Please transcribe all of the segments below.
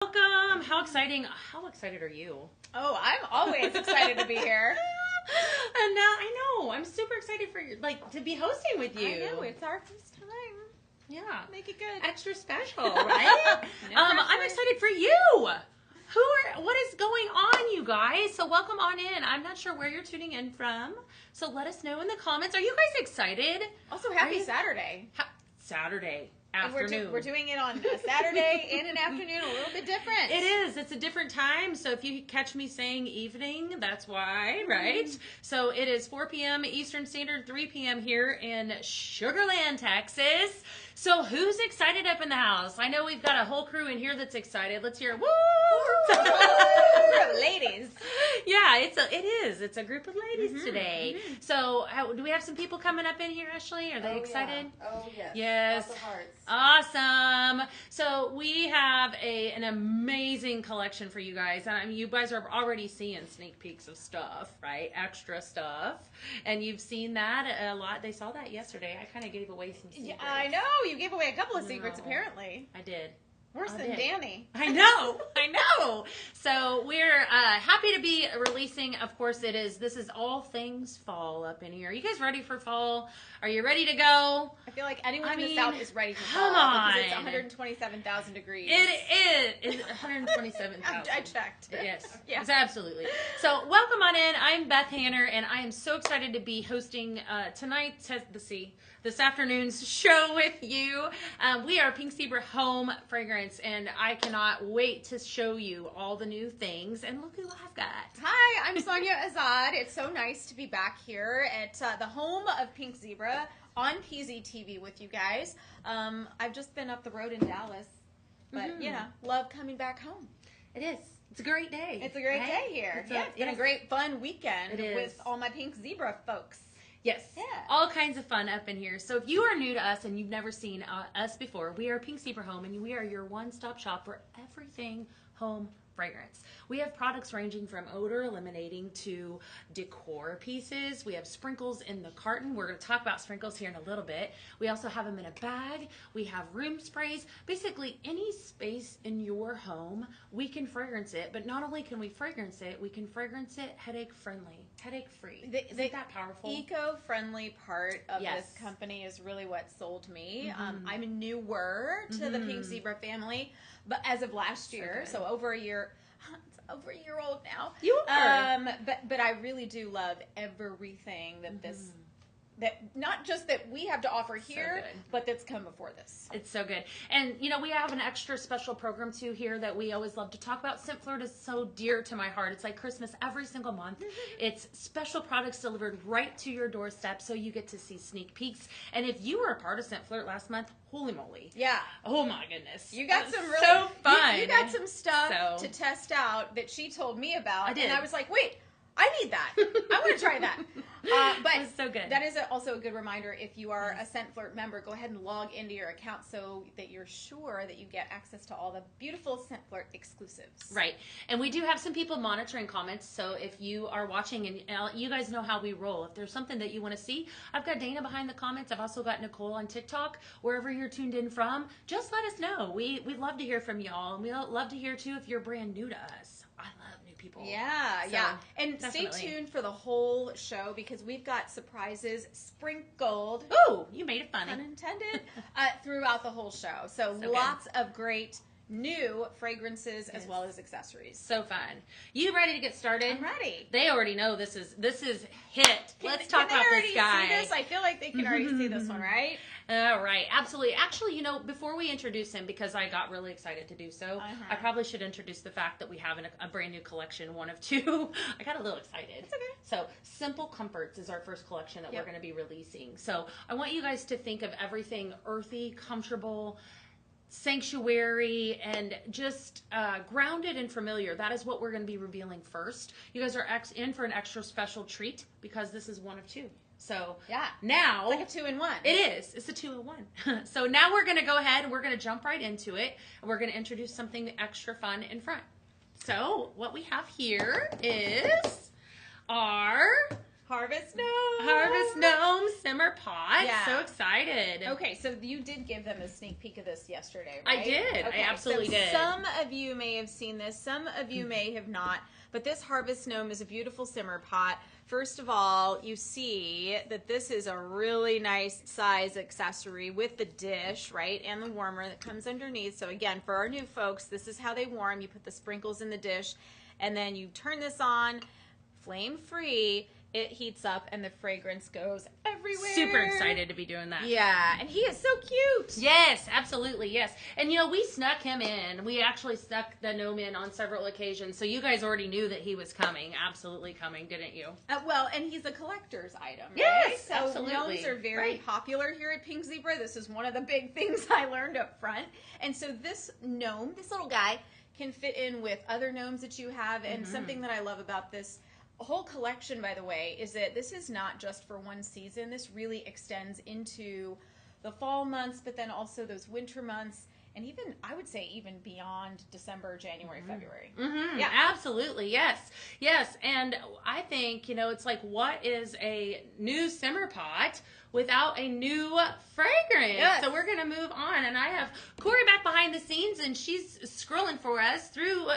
Welcome. How exciting. How excited are you? Oh, I'm always excited to be here. And now I know. I'm super excited for to be hosting with you. I know, it's our first time. Yeah. Make it good. Extra special, right? I'm excited for you. What is going on, you guys? So welcome on in. I'm not sure where you're tuning in from. So let us know in the comments. Are you guys excited? Also, happy Saturday. Saturday afternoon. We're doing it on a Saturday and an afternoon, a little bit different. It is. It's a different time. So if you catch me saying evening, that's why, right? So it is 4 p.m. Eastern Standard, 3 p.m. here in Sugar Land, Texas. So who's excited up in the house? I know we've got a whole crew in here that's excited. Let's hear woo! Ladies. Yeah, it is. It's a group of ladies today. So do we have some people coming up in here, Ashley? Are they excited? Yeah. Oh, yes. Yes. Lots of hearts. Awesome. So we have an amazing collection for you guys. I mean, you guys are already seeing sneak peeks of stuff, right? Extra stuff. And you've seen that a lot. They saw that yesterday. I kind of gave away some secrets. Yeah, I know. You gave away a couple of secrets, apparently. I did. Worse than Danny. I know. So we're happy to be releasing. Of course, this is all things fall up in here. You guys ready for fall? Are you ready to go? I feel like anyone in the South is ready for come fall on. because it's 127,000 degrees. It is 127,000. I checked. Yes, Yeah. It's absolutely. So welcome on in. I'm Beth Hanner, and I am so excited to be hosting this afternoon's show with you. We are Pink Zebra Home Fragrance, and I cannot wait to show you all the new things. And look who I've got. Hi, I'm Sonia Azad. It's so nice to be back here at the home of Pink Zebra on PZTV with you guys. I've just been up the road in Dallas, but love coming back home. It is. It's a great day. It's a great day here. It's been a great fun weekend with all my Pink Zebra folks. Yes. Yeah. All kinds of fun up in here. So if you are new to us and you've never seen us before, we are Pink Zebra Home, and we are your one-stop shop for everything home fragrance. We have products ranging from odor eliminating to decor pieces. We have sprinkles in the carton. We're going to talk about sprinkles here in a little bit. We also have them in a bag. We have room sprays. Basically, any space in your home, we can fragrance it. But not only can we fragrance it, we can fragrance it headache-friendly, headache-free. Isn't that powerful? Eco-friendly part of this company is really what sold me. I'm newer to the Pink Zebra family, but as of last year, so over a year. It's over a year old now. You are. But I really do love everything that that not just that we have to offer here, but that's come before this. It's so good. And, we have an extra special program, too, here that we always love to talk about. Scent Flirt is so dear to my heart. It's like Christmas every single month. It's special products delivered right to your doorstep, so you get to see sneak peeks. And if you were a part of Scent Flirt last month, holy moly. Yeah. Oh, my goodness. You got some really so fun. You got some stuff to test out that she told me about. I did. And I was like, wait, I need that. I want to try that. But it was so good. That is also a good reminder. If you are a Scent Flirt member, go ahead and log into your account so that you're sure that you get access to all the beautiful Scent Flirt exclusives. Right. And we do have some people monitoring comments. So if you are watching, and you guys know how we roll. If there's something that you want to see, I've got Dana behind the comments. I've also got Nicole on TikTok. Wherever you're tuned in from, just let us know. We'd love to hear from y'all. And we'd love to hear, too, if you're brand new to us. I love new people. Yeah, So, yeah. And definitely. Stay tuned for the whole show because we've got surprises sprinkled. Ooh, you made it funny. Unintended. Throughout the whole show. So lots of great new fragrances as well as accessories. So fun. You ready to get started? I'm ready. They already know this is hit. Let's talk about this guy. See this? I feel like they can already see this one, right? All right, absolutely. Actually, before we introduce him, because I got really excited to do so, I probably should introduce the fact that we have a brand new collection, one of two. I got a little excited. It's okay. So, Simple Comforts is our first collection that we're going to be releasing. So, I want you guys to think of everything earthy, comfortable, sanctuary, and just grounded and familiar. That is what we're going to be revealing first. You guys are in for an extra special treat because this is one of two. So now it's like a 2-in-1. It is. It's a 2-in-1. So now we're going to go ahead and we're going to jump right into it, and we're going to introduce something extra fun in front. So what we have here is our Harvest Gnome. Harvest Gnome Simmer Pot. Yeah. So excited. Okay, so you did give them a sneak peek of this yesterday, right? I did. Okay, I absolutely so did. Some of you may have seen this. Some of you may have not. But this Harvest Gnome is a beautiful simmer pot. First of all, you see that this is a really nice size accessory with the dish, right, and the warmer that comes underneath. So again, for our new folks, this is how they warm. You put the sprinkles in the dish, and then you turn this on, flame-free. It heats up, and the fragrance goes everywhere. Super excited to be doing that. Yeah, and he is so cute. Yes, absolutely, yes. And, we snuck him in. We actually snuck the gnome in on several occasions, so you guys already knew that he was coming. Absolutely coming, didn't you? Well, and he's a collector's item, right? Yes, So absolutely. gnomes are very popular here at Pink Zebra. This is one of the big things I learned up front. And so this gnome, this little guy, can fit in with other gnomes that you have. And something that I love about this whole collection, by the way, is that this is not just for one season. This really extends into the fall months, but then also those winter months, and even, I would say, even beyond December, January, February. Yeah, absolutely, yes. And I think, it's like, what is a new simmer pot without a new fragrance? Yes. So we're going to move on, and I have Corey back behind the scenes, and she's scrolling for us through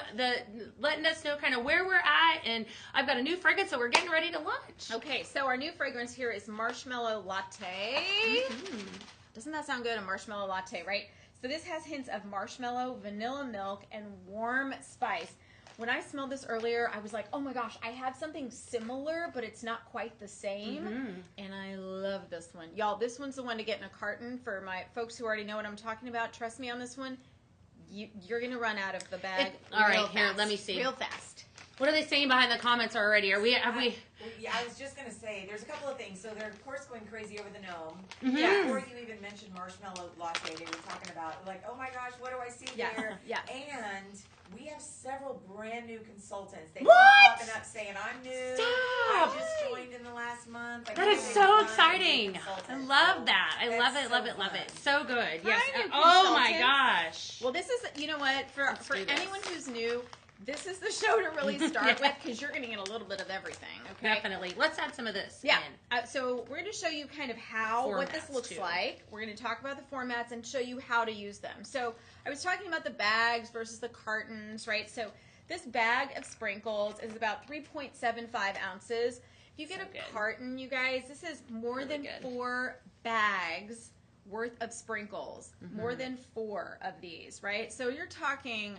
letting us know kind of where we're at, and I've got a new fragrance, so we're getting ready to launch. Okay, so our new fragrance here is Marshmallow Latte. Doesn't that sound good, a marshmallow latte, right? So this has hints of marshmallow, vanilla milk, and warm spice. When I smelled this earlier, I was like, oh my gosh, I have something similar, but it's not quite the same. And I love this one. Y'all, this one's the one to get in a carton for my folks who already know what I'm talking about. Trust me on this one. You're going to run out of the bag All right, real here, fast. let me see. Real fast. What are they saying behind the comments already? Have we... Yeah, I was just going to say, there's a couple of things. So they're, of course, going crazy over the gnome. Yeah, before you even mentioned marshmallow latte, they were talking about, like, oh my gosh, what do I see here? Yeah. And we have several brand new consultants. They keep What? popping up saying, I'm new. Stop. I just joined in the last month. That is so exciting. I love that. I love it, love it, love it. So good. Yes. Hi, new Oh my consultants. gosh. Well, this is, you know what, for do this. anyone who's new, this is the show to really start with, because you're going to get a little bit of everything, okay? Definitely. Let's add some of this Yeah. in. So we're going to show you kind of what this Formats, looks too. like. We're going to talk about the formats and show you how to use them. So I was talking about the bags versus the cartons, right? So this bag of sprinkles is about 3.75 ounces. If you get So a good. carton, you guys, this is more Really than good. 4 bags worth of sprinkles. More than 4 of these, right? So you're talking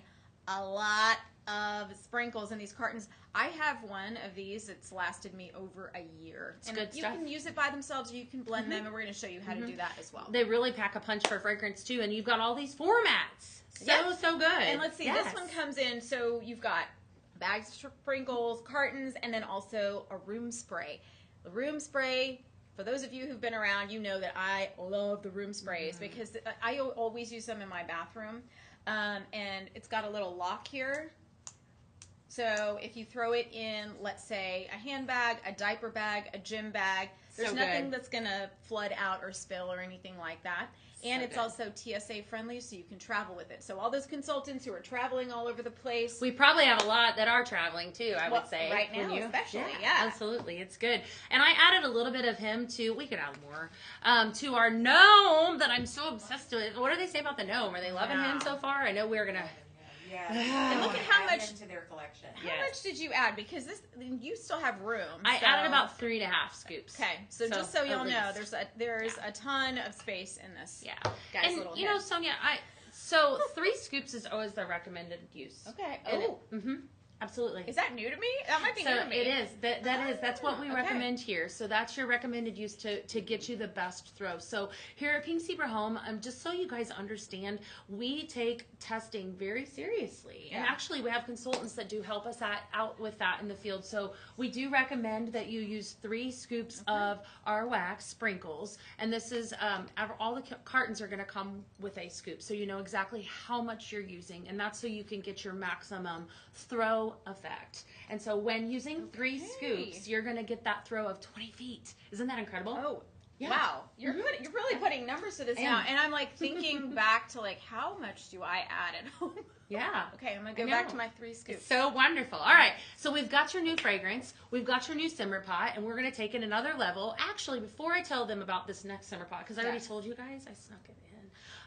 a lot of sprinkles in these cartons. I have one of these that's lasted me over a year. It's and good you stuff. can use it by themselves, or you can blend them, and we're going to show you how to do that as well. They really pack a punch for fragrance too, and you've got all these formats. Yes. So good. And let's see, Yes. this one comes in, so you've got bags of sprinkles, cartons, and then also a room spray. The room spray, for those of you who've been around, you know that I love the room sprays because I always use them in my bathroom. And it's got a little lock here. So if you throw it in, let's say, a handbag, a diaper bag, a gym bag, there's So nothing good. that's going to flood out or spill or anything like that. And So it's good. also TSA friendly, so you can travel with it. So all those consultants who are traveling all over the place. We probably have a lot that are traveling too, I Well, would say. right now, wouldn't you? especially, yeah. Absolutely. It's good. And I added a little bit of him to, we could add more, to our gnome that I'm so obsessed with. What do they say about the gnome? Are they loving him so far? I know we're going to... Yeah. And look at how much- into their collection. How much did you add? Because you still have room. I so- added about 3.5 scoops. Okay, so just so at you'll know, least. there's a ton of space in this. Yeah. Guy's And little you know, head. Sonia, so 3 scoops is always the recommended use. Okay. And Oh, absolutely. is that new to me? That might be So new to me. it is. That's what we Okay. recommend here. So that's your recommended use to get you the best throw. So here at Pink Zebra Home, just so you guys understand, we take testing very seriously. And Yeah. actually we have consultants that do help us out with that in the field. So we do recommend that you use 3 scoops of our wax sprinkles. And this is, all the cartons are going to come with a scoop. So you know exactly how much you're using. And that's so you can get your maximum throw effect. And so when using 3 scoops, you're going to get that throw of 20 feet. Isn't that incredible? Oh, Yeah. Wow, you're really putting numbers to this now, and I'm like thinking back to like how much do I add at home? Yeah. Okay, I'm gonna go back to my 3 scoops. It's so wonderful. All right, so we've got your new fragrance, we've got your new simmer pot, and we're gonna take it another level. Actually, before I tell them about this next simmer pot, because I already told you guys, I snuck it in.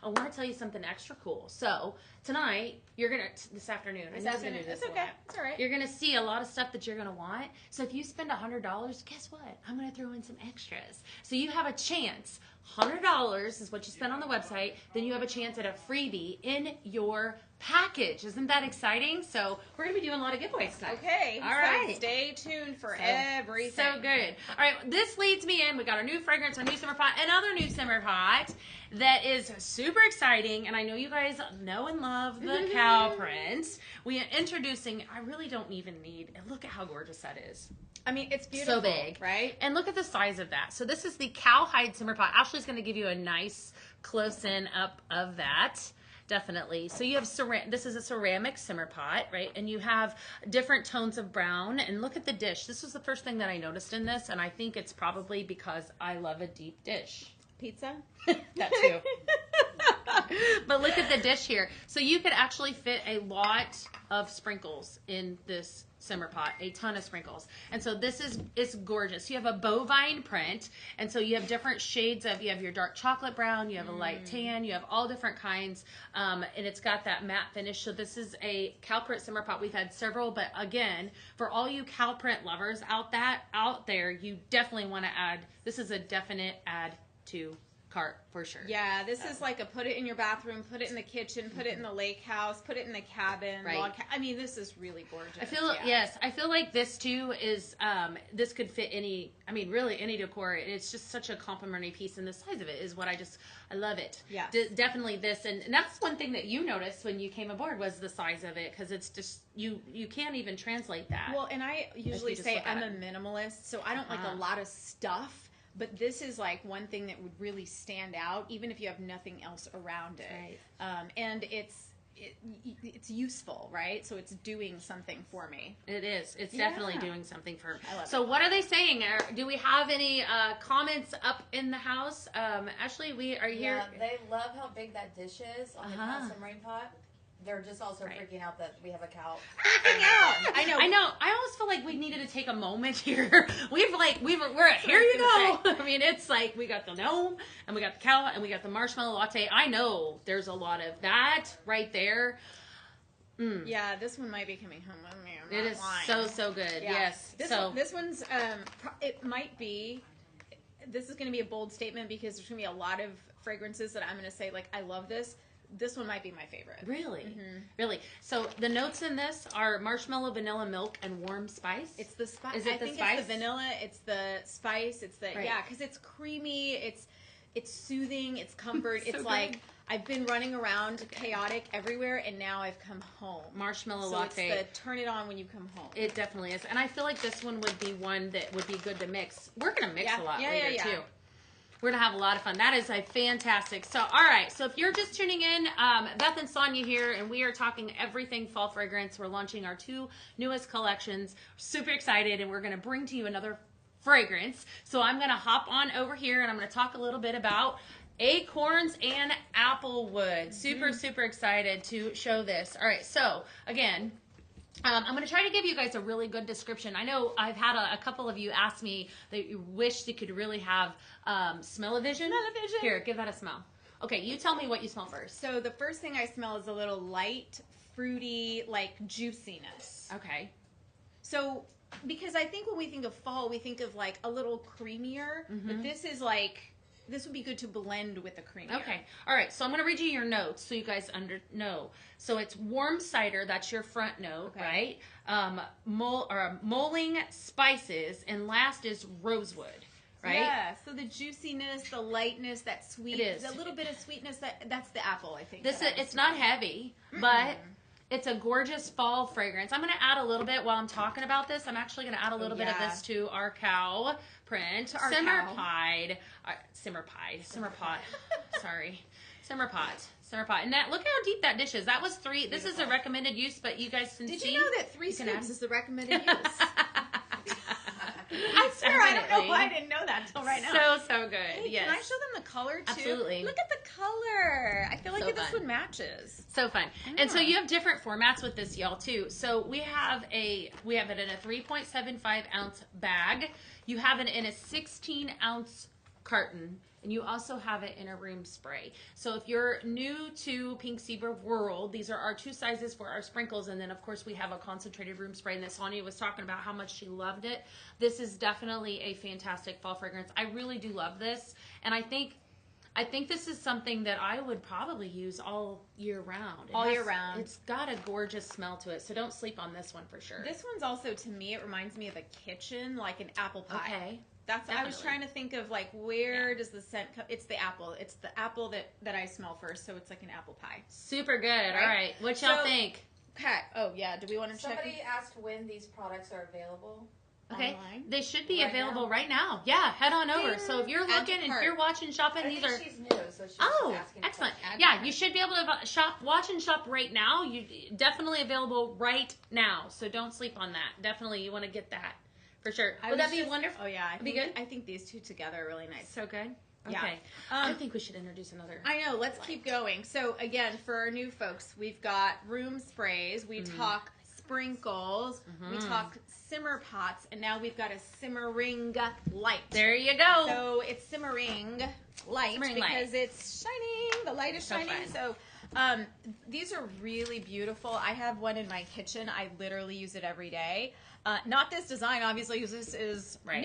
I want to tell you something extra cool. So tonight, this afternoon, It's okay. It's all right. You're gonna see a lot of stuff that you're gonna want. So if you spend $100, guess what? I'm gonna throw in some extras. So you have a chance. $100 is what you spend on the website. Then you have a chance at a freebie in your package. Isn't that exciting? So we're gonna be doing a lot of giveaways tonight. Okay. All right. Stay tuned for everything. So good. All right. This leads me in. We got our new fragrance, our new simmer pot, another new simmer pot that is super exciting. And I know you guys know and love the cow print. We are introducing. I really don't even need. Look at how gorgeous that is. I mean, it's beautiful. So big, right? And look at the size of that. So this is the cowhide simmer pot. Ashley's going to give you a nice close-in up of that. Definitely. So you have this is a ceramic simmer pot, right? And you have different tones of brown. And look at the dish. This was the first thing that I noticed in this, and I think it's probably because I love a deep dish. Pizza? That too. But look at the dish here. So you could actually fit a lot of sprinkles in this simmer pot, a ton of sprinkles. And so it's gorgeous. You have a bovine print, and so you have different shades you have your dark chocolate brown, you have a light tan, you have all different kinds, and it's got that matte finish. So this is a cow print simmer pot. We've had several, but again, for all you cow print lovers out there, you definitely want to add, this is a definite add to cart for sure. Yeah, this is like a put it in your bathroom, put it in the kitchen, put it in the lake house, put it in the cabin. Right. I mean, this is really gorgeous. I feel like this too is this could fit really any decor. It's just such a complimentary piece, and the size of it is what I love it. Yeah, definitely this, and that's one thing that you noticed when you came aboard was the size of it, because it's just you can't even translate that. Well, and I usually say I'm a minimalist, so I don't like a lot of stuff. But this is like one thing that would really stand out, even if you have nothing else around it. Right. And it's useful, right? So it's doing something for me. It is. It's definitely doing something for me. I love so it. What are they saying? Do we have any comments up in the house? Ashley, we are here. Yeah, they love how big that dish is on the cow simmering pot. They're just also freaking out that we have a cow. Freaking out! I know. I almost feel like we needed to take a moment here. We're here you go. I mean, it's like we got the gnome, and we got the cow, and we got the marshmallow latte. I know there's a lot of that right there. Yeah, this one might be coming home with me. It is so good. Yeah. Yes. This one's it might be. This is going to be a bold statement because there's going to be a lot of fragrances that I'm going to say like I love this. This one might be my favorite. Really? Mm-hmm. Really? So the notes in this are marshmallow, vanilla, milk, and warm spice? It's the spice. Is it the spice? It's the vanilla, it's the spice, it's the, because it's creamy, it's soothing, it's comfort. It's like, I've been running around chaotic everywhere, and now I've come home. Marshmallow latte. It's the turn it on when you come home. It definitely is. And I feel like this one would be one that would be good to mix. We're going to mix a lot later, too. We're going to have a lot of fun. That is a fantastic. So, all right. So, if you're just tuning in, Beth and Sonia here, and we are talking everything fall fragrance. We're launching our 2 newest collections. Super excited, and we're going to bring to you another fragrance. So, I'm going to hop on over here, and I'm going to talk a little bit about acorns and applewood. Super excited to show this. All right. So, again, I'm going to try to give you guys a really good description. I know I've had a couple of you ask me that you wish they could really have smell-o-vision. Smell-o-vision. Here, give that a smell. Okay, you tell me what you smell first. So the first thing I smell is a little light, fruity, like juiciness. Okay. So, because I think when we think of fall, we think of like a little creamier, but this is like... This would be good to blend with the creamier. Okay. All right. So I'm going to read you your notes so you guys know. So it's warm cider. That's your front note, right? Mulling spices. And last is rosewood, right? Yeah. So the juiciness, the lightness, that sweet. It is. A little bit of sweetness. That's the apple, I think. It's not heavy, but... It's a gorgeous fall fragrance. I'm going to add a little bit while I'm talking about this. I'm actually going to add a little bit of this to our cow print. Simmer pot. And that, look how deep that dish is. That was 3. This is a recommended use, but you guys can see. Did you know that 3 scoops is the recommended use? I swear, I don't know why I didn't know that till right now. So good. Hey, yes. Can I show them the color too? Absolutely. Look at the color. I feel like So this fun. one matches. So fun. And so you have different formats with this, y'all, too. So we have it in a 3.75 ounce bag. You have it in a 16 ounce carton. And you also have it in a room spray. So if you're new to Pink Zebra World, these are our 2 sizes for our sprinkles. And then, of course, we have a concentrated room spray. And this Sonia was talking about how much she loved it. This is definitely a fantastic fall fragrance. I really do love this. And I think this is something that I would probably use all year round. Year round. It's got a gorgeous smell to it. So don't sleep on this one for sure. This one's also, to me, it reminds me of a kitchen, like an apple pie. Okay. I was trying to think of like where does the scent come? It's the apple. It's the apple that I smell first, so it's like an apple pie. Super good. All right. What y'all think? Okay. Oh yeah. Do we want to check? Somebody asked when these products are available. Okay. Online? They should be Right available now? right now. Yeah, head on over. So if you're Add to looking and if cart. you're watching shopping, I these think are she's new, so she's Oh, just asking. excellent. Add Yeah, to you should be able to watch and shop right now. You definitely available right now. So don't sleep on that. Definitely you want to get that for sure. Would that be wonderful? Oh yeah. Be good? I think these two together are really nice. So good. Yeah. Okay. I think we should introduce another. I know. Let's keep going. So again, for our new folks, we've got room sprays. We talk sprinkles. We talk simmer pots, and now we've got a simmering light. There you go. So it's simmering light Simmering because light. it's shining. The light is So shining. fun. So these are really beautiful. I have one in my kitchen. I literally use it every day. Not this design, obviously, because this is new.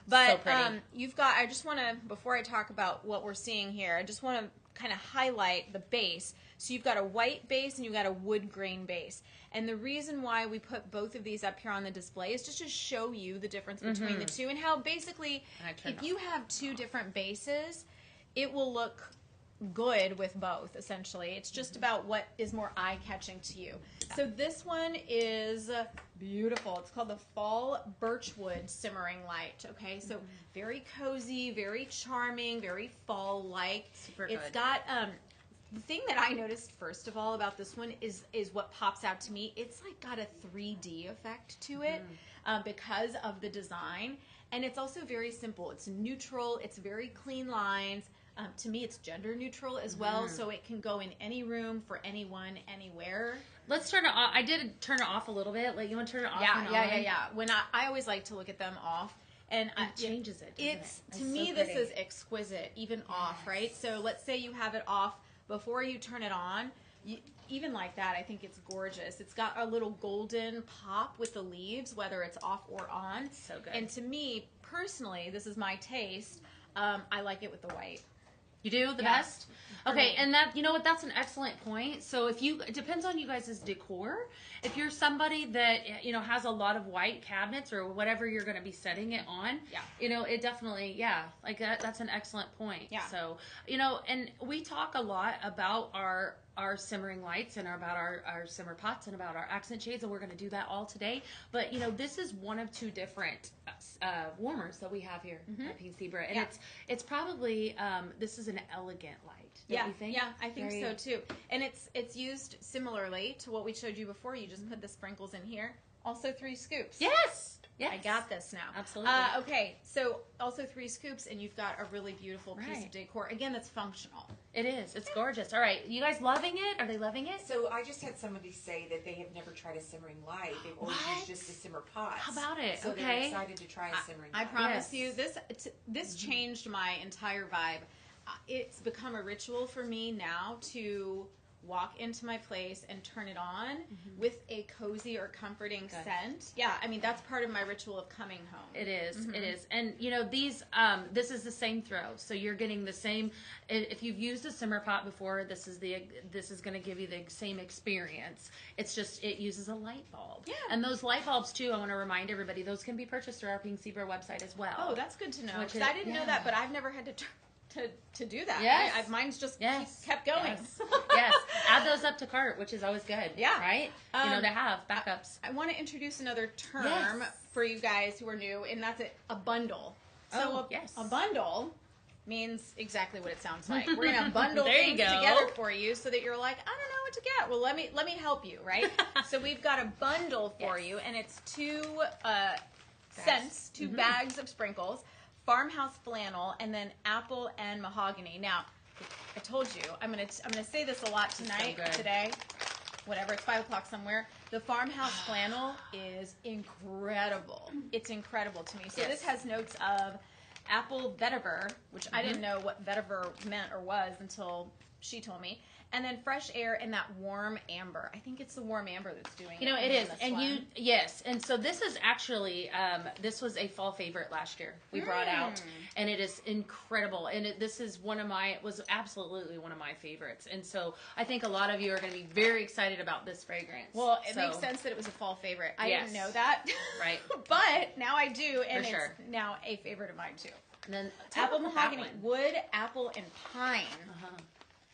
But So pretty. you've got. I just want to, before I talk about what we're seeing here, I just want to kind of highlight the base. So you've got a white base and you've got a wood grain base. And the reason why we put both of these up here on the display is just to show you the difference between the two and how basically if you have 2 different bases, it will look good with both, essentially. It's just about what is more eye-catching to you. So this one is beautiful. It's called the Fall Birchwood Simmering Light. Okay, so very cozy, very charming, very fall-like. Super It's good. got the thing that I noticed first of all about this one is what pops out to me. It's like got a 3D effect to it because of the design, and it's also very simple. It's neutral. It's very clean lines. To me, it's gender neutral as well, so it can go in any room for anyone, anywhere. Let's turn it off. I did turn it off a little bit. Like you want to turn it off? and on? Yeah. When I always like to look at them off, and It changes it. doesn't it's it? to It's me so this pretty. is exquisite, even off, right? So let's say you have it off before you turn it on. Even like that, I think it's gorgeous. It's got a little golden pop with the leaves, whether it's off or on. So good. And to me, personally, this is my taste. I like it with the white. You do the Yeah. best? Okay, and that, you know what, that's an excellent point. So if you, it depends on you guys' decor. If you're somebody that, you know, has a lot of white cabinets or whatever you're going to be setting it on, Yeah. you know, it definitely, like that's an excellent point. Yeah. So, you know, and we talk a lot about our simmering lights and about our simmer pots and about our accent shades, and we're going to do that all today. But, you know, this is one of 2 different warmers that we have here at Pink Zebra. And it's probably, this is an elegant light. Don't you think? Yeah, I think Very- so too. And it's used similarly to what we showed you before. You just put the sprinkles in here. Also 3 scoops. Yes. Yes. I got this now. Absolutely. Okay, so also 3 scoops, and you've got a really beautiful piece Right. of decor. Again, that's functional. It is. It's gorgeous. All right. You guys loving it? Are they loving it? So I just had somebody say that they have never tried a simmering light. They've always What? used just a simmer pot. How about it? So they're Okay. excited to try a simmering I light. promise Yes. you, this changed my entire vibe. It's become a ritual for me now to walk into my place and turn it on with a cozy or comforting scent. Yeah, I mean, that's part of my ritual of coming home. It is. It is. And you know, these this is the same throw. So you're getting the same, if you've used a simmer pot before, this is going to give you the same experience. It's just it uses a light bulb. Yeah. And those light bulbs too, I want to remind everybody, those can be purchased through our Pink Zebra website as well. Oh, that's good to know. Which Because I is- didn't know yeah. that, but I've never had to do that. Yes. Mine's just Yes. kept going. Yes. Yes. Add those up to cart, which is always good. Yeah. Right? You know, to have backups. I want to introduce another term Yes. for you guys who are new, and that's a bundle. So Oh, yes. a bundle means exactly what it sounds like. We're gonna bundle There you things go. together for you so that you're like, I don't know what to get. Well, let me help you, right? So we've got a bundle for Yes. you, and it's two scents, 2 bags of sprinkles, farmhouse flannel, and then apple and mahogany. Now, I told you I'm gonna say this a lot tonight, today. Whatever, it's 5 o'clock somewhere. The farmhouse flannel is incredible. It's incredible to me. So this has notes of apple vetiver, which I didn't know what vetiver meant or was until she told me. And then fresh air and that warm amber. I think it's the warm amber that's doing it. It is. And yes. And so this is actually, this was a fall favorite last year we brought out. And it is incredible. And this is was absolutely one of my favorites. And so I think a lot of you are going to be very excited about this fragrance. Well, it makes sense that it was a fall favorite. I didn't know that. Right. But now I do. And it's now a favorite of mine too. And then apple mahogany, wood, apple, and pine.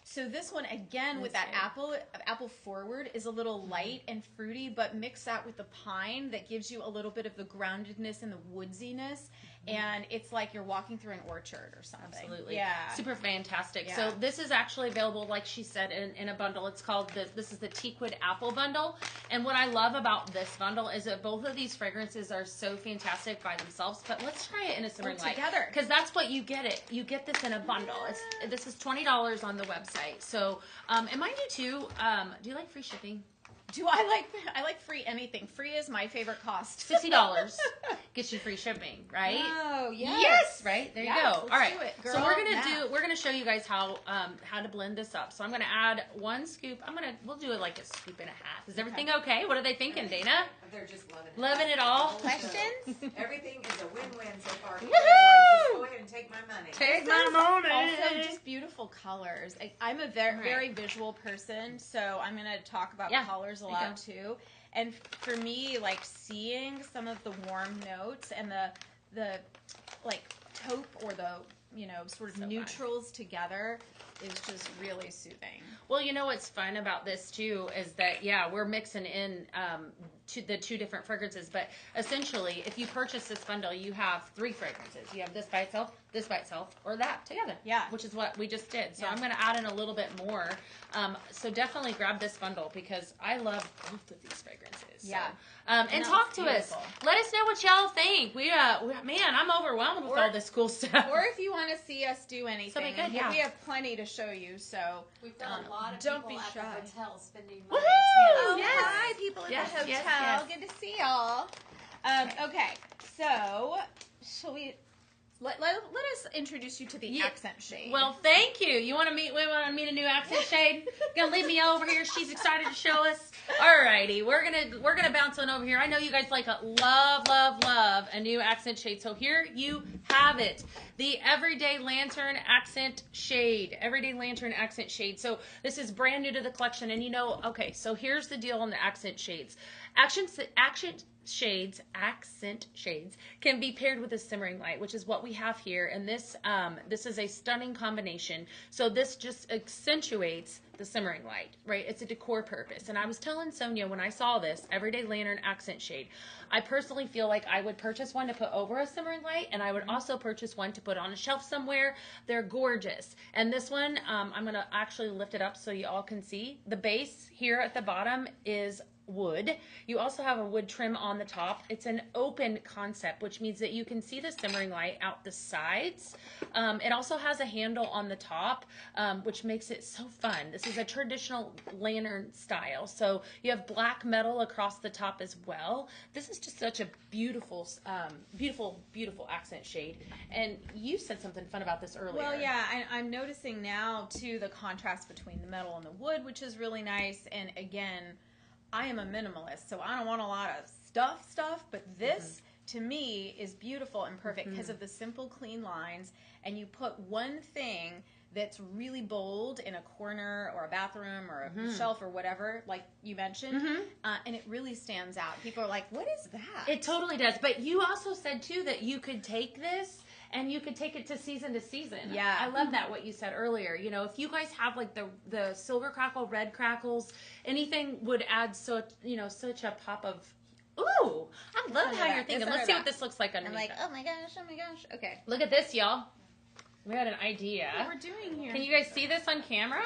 So this one, again, with that apple forward, is a little light and fruity, but mix that with the pine that gives you a little bit of the groundedness and the woodsiness. And it's like you're walking through an orchard or something. Absolutely. Yeah. Super fantastic. Yeah. So this is actually available, like she said, in a bundle. It's called, this is the Teakwood Apple Bundle. And what I love about this bundle is that both of these fragrances are so fantastic by themselves, but let's try it in a simmering light. Together. Because that's what you get it. You get this in a bundle. This is $20 on the website. So, and mind you too, do you like free shipping? Do I like free anything? Free is my favorite cost. $60 gets you free shipping, right? Oh, yes, right there you go. Let's All right, do it, girl. so we're gonna show you guys how to blend this up. So I'm gonna add 1 scoop. we'll do it like a scoop and a half. Is everything okay? What are they thinking, Dana? They're just loving it. Loving it all. Questions? Everything is a win-win so far. Woohoo! Just go ahead and take my money. Take my money. Also, just beautiful colors. I'm a very visual person, so I'm going to talk about colors a lot too. And for me, like seeing some of the warm notes and the like taupe or the sort of neutrals together is just really soothing. Well, what's fun about this too is that we're mixing in the 2 different fragrances, but essentially if you purchase this bundle you have 3 fragrances. You have this by itself, or that together. Yeah. Which is what we just did. So I'm going to add in a little bit more. So definitely grab this bundle because I love both of these fragrances. Yeah. So, and talk to us. Let us know what y'all think. Man, I'm overwhelmed with all this cool stuff. Or if you want to see us do anything, good, we have plenty to show you. So we've got a lot of don't people be at shy. the hotel spending money. Woohoo! yes. Hi, people at the hotel. Yes. Good to see y'all. Okay, so shall we? Let us introduce you to the accent shade. Well, thank you. You want to meet? We want to meet a new accent shade. Gonna leave me over here. She's excited to show us. Alrighty, we're gonna bounce on over here. I know you guys like love a new accent shade. So here you have it, the Everyday Lantern accent shade. Everyday Lantern accent shade. So this is brand new to the collection, and okay. So here's the deal on the accent shades. Accent shades can be paired with a simmering light, which is what we have here. And this is a stunning combination. So this just accentuates the simmering light, right? It's a decor purpose. And I was telling Sonia when I saw this Everyday Lantern accent shade, I personally feel like I would purchase one to put over a simmering light, and I would also purchase one to put on a shelf somewhere. They're gorgeous. And this one, I'm going to actually lift it up so you all can see. The base here at the bottom is wood. You also have a wood trim on the top. It's an open concept, which means that you can see the simmering light out the sides. It also has a handle on the top, which makes it so fun. This is a traditional lantern style. So you have black metal across the top as well. This is just such a beautiful, beautiful accent shade. And you said something fun about this earlier. Well, yeah, I'm noticing now too the contrast between the metal and the wood, which is really nice. And again, I am a minimalist, so I don't want a lot of stuff, but this to me is beautiful and perfect because of the simple, clean lines, and you put one thing that's really bold in a corner or a bathroom or a shelf or whatever, like you mentioned, and it really stands out. People are like, what is that? It totally does. But you also said, too, that you could take this and you could take it to season. Yeah. I love that, what you said earlier. If you guys have like the silver crackle, red crackles, anything would add such a pop of, ooh, I love how you're thinking. Let's see what this looks like underneath. I'm like, oh my gosh. Okay. Look at this, y'all. We had an idea. What we're doing here. Can you guys see this on camera?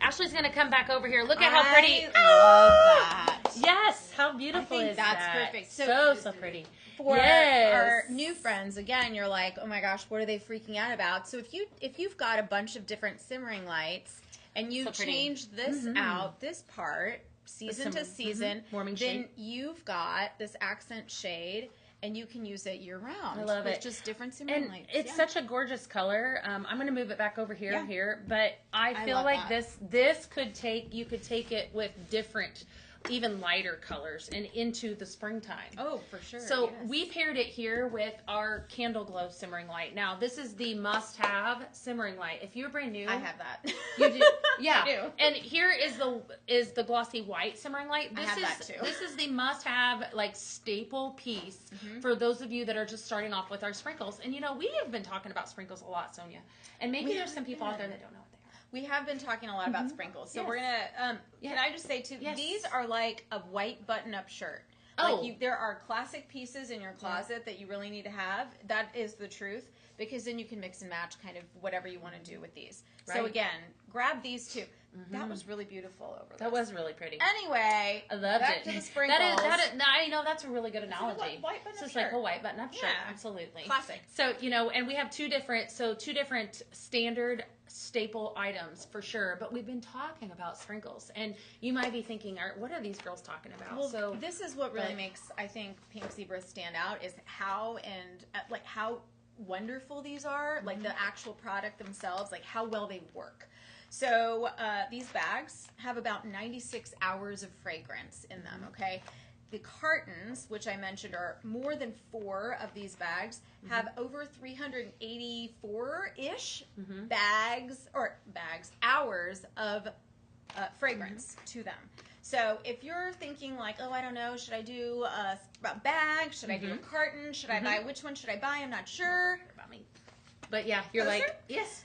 Ashley's going to come back over here. Look at how pretty. I love that. Yes. how beautiful I think is that's that? perfect. So pretty. For Yes. our new friends, again, you're like, oh my gosh, what are they freaking out about? So if you've got a bunch of different simmering lights and you So pretty. change this out, this part, season to season, Warming then shade. you've got this accent shade, and you can use it year round. I love with it. just different simmering And lights. it's such a gorgeous color. I'm going to move it back over here, Yeah. but I feel love like that. this could you could take it with different, even lighter colors and into the springtime. Oh, for sure. So yes. we paired it here with our Candle Glow simmering light. Now this is the must-have simmering light. If you're brand new, I have that. You do, yeah. I do. And here is the glossy white simmering light. I have that too. This is the must-have like staple piece for those of you that are just starting off with our sprinkles. And we have been talking about sprinkles a lot, Sonia. And maybe there's some people out there that don't know what they are. We have been talking a lot about sprinkles, so Yes. we're gonna. Yeah. Can I just say too? Yes. These are like a white button-up shirt. Oh. Like there are classic pieces in your closet that you really need to have. That is the truth, because then you can mix and match kind of whatever you want to do with these. So Right. again, grab these two. That was really beautiful over there. That was really pretty. Anyway, I loved back it. to the sprinkles. That is, I know that's a really good analogy. white button-up so it's like shirt. a white button-up shirt. Yeah. Absolutely. Classic. So, and we have two different standard staple items for sure, but we've been talking about sprinkles, and you might be thinking, what are these girls talking about? Well, so this is what really but- makes, I think, Pink Zebra stand out is how wonderful these are, like the actual product themselves, like how well they work. So these bags have about 96 hours of fragrance in them, okay? The cartons, which I mentioned are more than 4 of these bags, have over 384-ish hours of fragrance to them. So if you're thinking like, oh, I don't know, should I do a bag? Should I do a carton? Should I buy? Which one should I buy? I'm not sure. about me. But yeah, you're like, Sure. yes.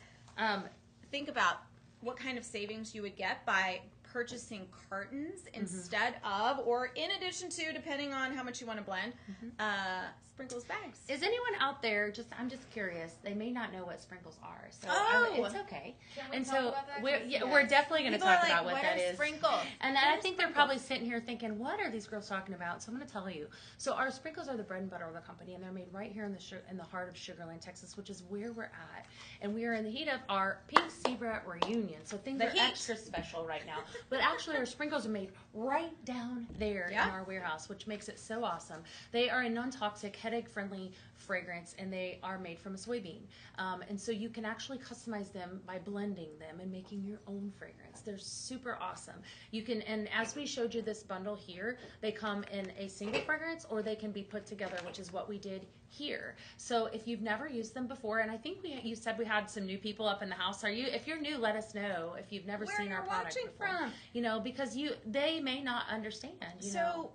Think about what kind of savings you would get by purchasing cartons instead of, or in addition to, depending on how much you want to blend, sprinkles bags. Is anyone out there, I'm just curious, they may not know what sprinkles are, so it's okay. Can we And talk so about that? we're, 'Cause, we're definitely going to People are talk like, about what that are is. sprinkles? And What I are think they're sprinkles? probably sitting here thinking, what are these girls talking about? So I'm going to tell you. So our sprinkles are the bread and butter of the company, and they're made right here in the heart of Sugar Land, Texas, which is where we're at. And we are in the heat of our Pink Zebra Reunion. So things The are heat. extra special right now. But actually, our sprinkles are made right down there in our warehouse, which makes it so awesome. They are a non-toxic, headache-friendly fragrance, and they are made from a soybean. And so you can actually customize them by blending them and making your own fragrance. They're super awesome. You can, and as we showed you this bundle here, they come in a single fragrance, or they can be put together, which is what we did here. So if you've never used them before, and I think you said we had some new people up in the house. If you're new, let us know if you've never seen our product before. From? Because they may not understand.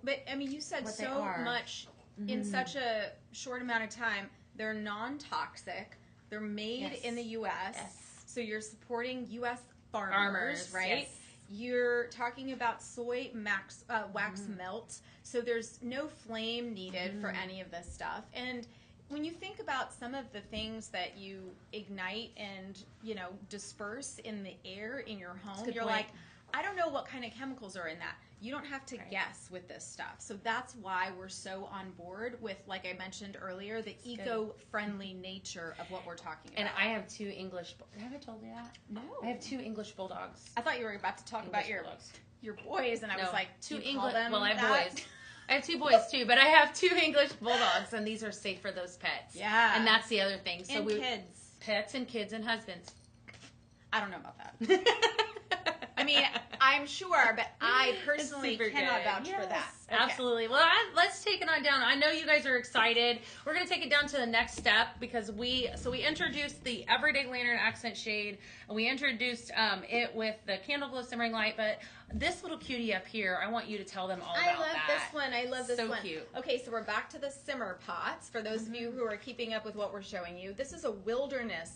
But I mean, you said what they so are. much in such a short amount of time. They're non-toxic. They're made in the U.S. Yes. So you're supporting U.S. farmers, right? Yes. You're talking about soy wax melt. So there's no flame needed for any of this stuff. And when you think about some of the things that you ignite and, disperse in the air in your home, good you're point. like, I don't know what kind of chemicals are in that. You don't have to guess with this stuff. So that's why we're so on board with, like I mentioned earlier, the eco-friendly nature of what we're talking about. And I have 2 English. Have I told you that? No. I have 2 English bulldogs. I thought you were about to talk about your bulldogs. boys, and I was like, two do you call English. them Well, I have that? boys. I have 2 boys too, but I have 2 English bulldogs, and these are safe for those pets. Yeah. And that's the other thing. So And kids. pets and kids and husbands. I don't know about that. I mean, I'm sure, but I personally Super cannot good. vouch for Yes, that. Okay. Absolutely. Well, let's take it on down. I know you guys are excited. We're going to take it down to the next step because we introduced the Everyday Lantern Accent Shade, and we introduced it with the Candle Glow Simmering Light, but this little cutie up here, I want you to tell them all about that. I love this one. I love this So one. cute. Okay, so we're back to the simmer pots. For those of you who are keeping up with what we're showing you, this is a wilderness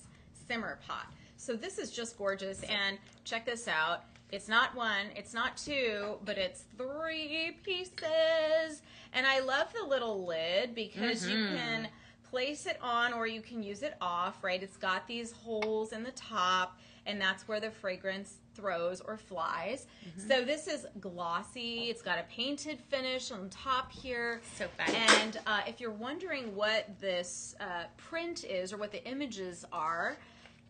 simmer pot. So this is just gorgeous, and check this out. It's not 1, it's not 2, but it's 3 pieces. And I love the little lid because you can place it on or you can use it off, right? It's got these holes in the top, and that's where the fragrance throws or flies. So this is glossy. It's got a painted finish on top here. So fun. And if you're wondering what this print is or what the images are,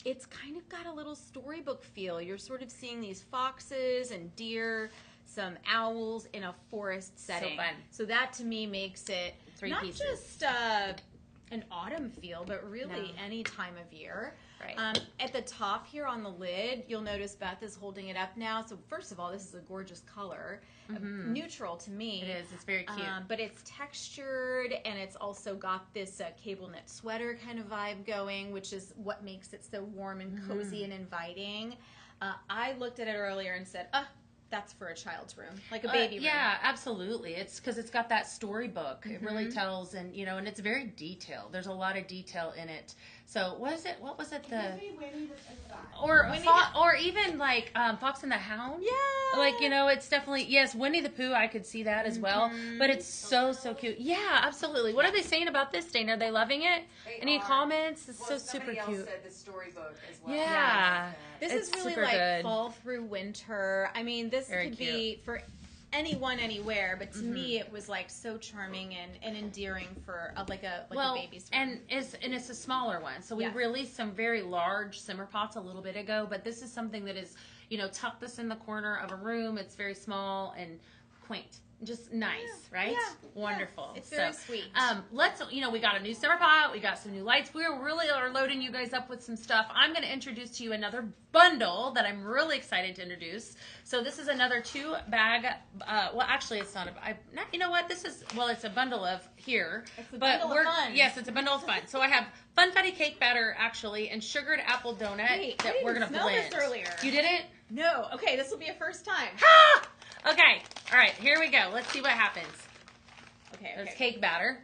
it's kind of got a little storybook feel. You're sort of seeing these foxes and deer, some owls in a forest setting. So fun. So that to me makes it Three not pieces. just an autumn feel, but really any time of year. Right. At the top here on the lid, you'll notice Beth is holding it up now. So first of all, this is a gorgeous color, neutral to me. It is. It's very cute. But it's textured, and it's also got this cable knit sweater kind of vibe going, which is what makes it so warm and cozy and inviting. I looked at it earlier and said, that's for a child's room, like a baby room. Yeah, absolutely. It's because it's got that storybook. It really tells, and and it's very detailed. There's a lot of detail in it. So what is it? What was it? Or even like Fox and the Hound. Yeah. Like it's definitely Winnie the Pooh. I could see that as well. But it's so cute. Yeah, absolutely. What are they saying about this, Dana? Are they loving it? Any comments? It's so super somebody cute. else said the storybook as well. Yeah. This It's is really super like good. fall through winter. I mean, this Very could be for anyone, anywhere, but to me, it was like so charming and endearing for a baby's room. And it's a smaller one. So we Yes. released some very large simmer pots a little bit ago, but this is something that is, tuck this in the corner of a room. It's very small and quaint. Just nice, right? Yeah. Wonderful. It's very sweet. Let's, we got a new simmer pot. We got some new lights. We really are loading you guys up with some stuff. I'm going to introduce to you another bundle that I'm really excited to introduce. So this is another 2-bag. Actually, it's not it's a bundle of here. It's a bundle of fun. Yes, it's a bundle of fun. So I have funfetti cake batter, actually, and sugared apple donut Wait, that I we're didn't going to smell blend. this earlier. You didn't? No. Okay, this will be a first time. Ah! Okay. All right. Here we go. Let's see what happens. Okay. There's cake batter.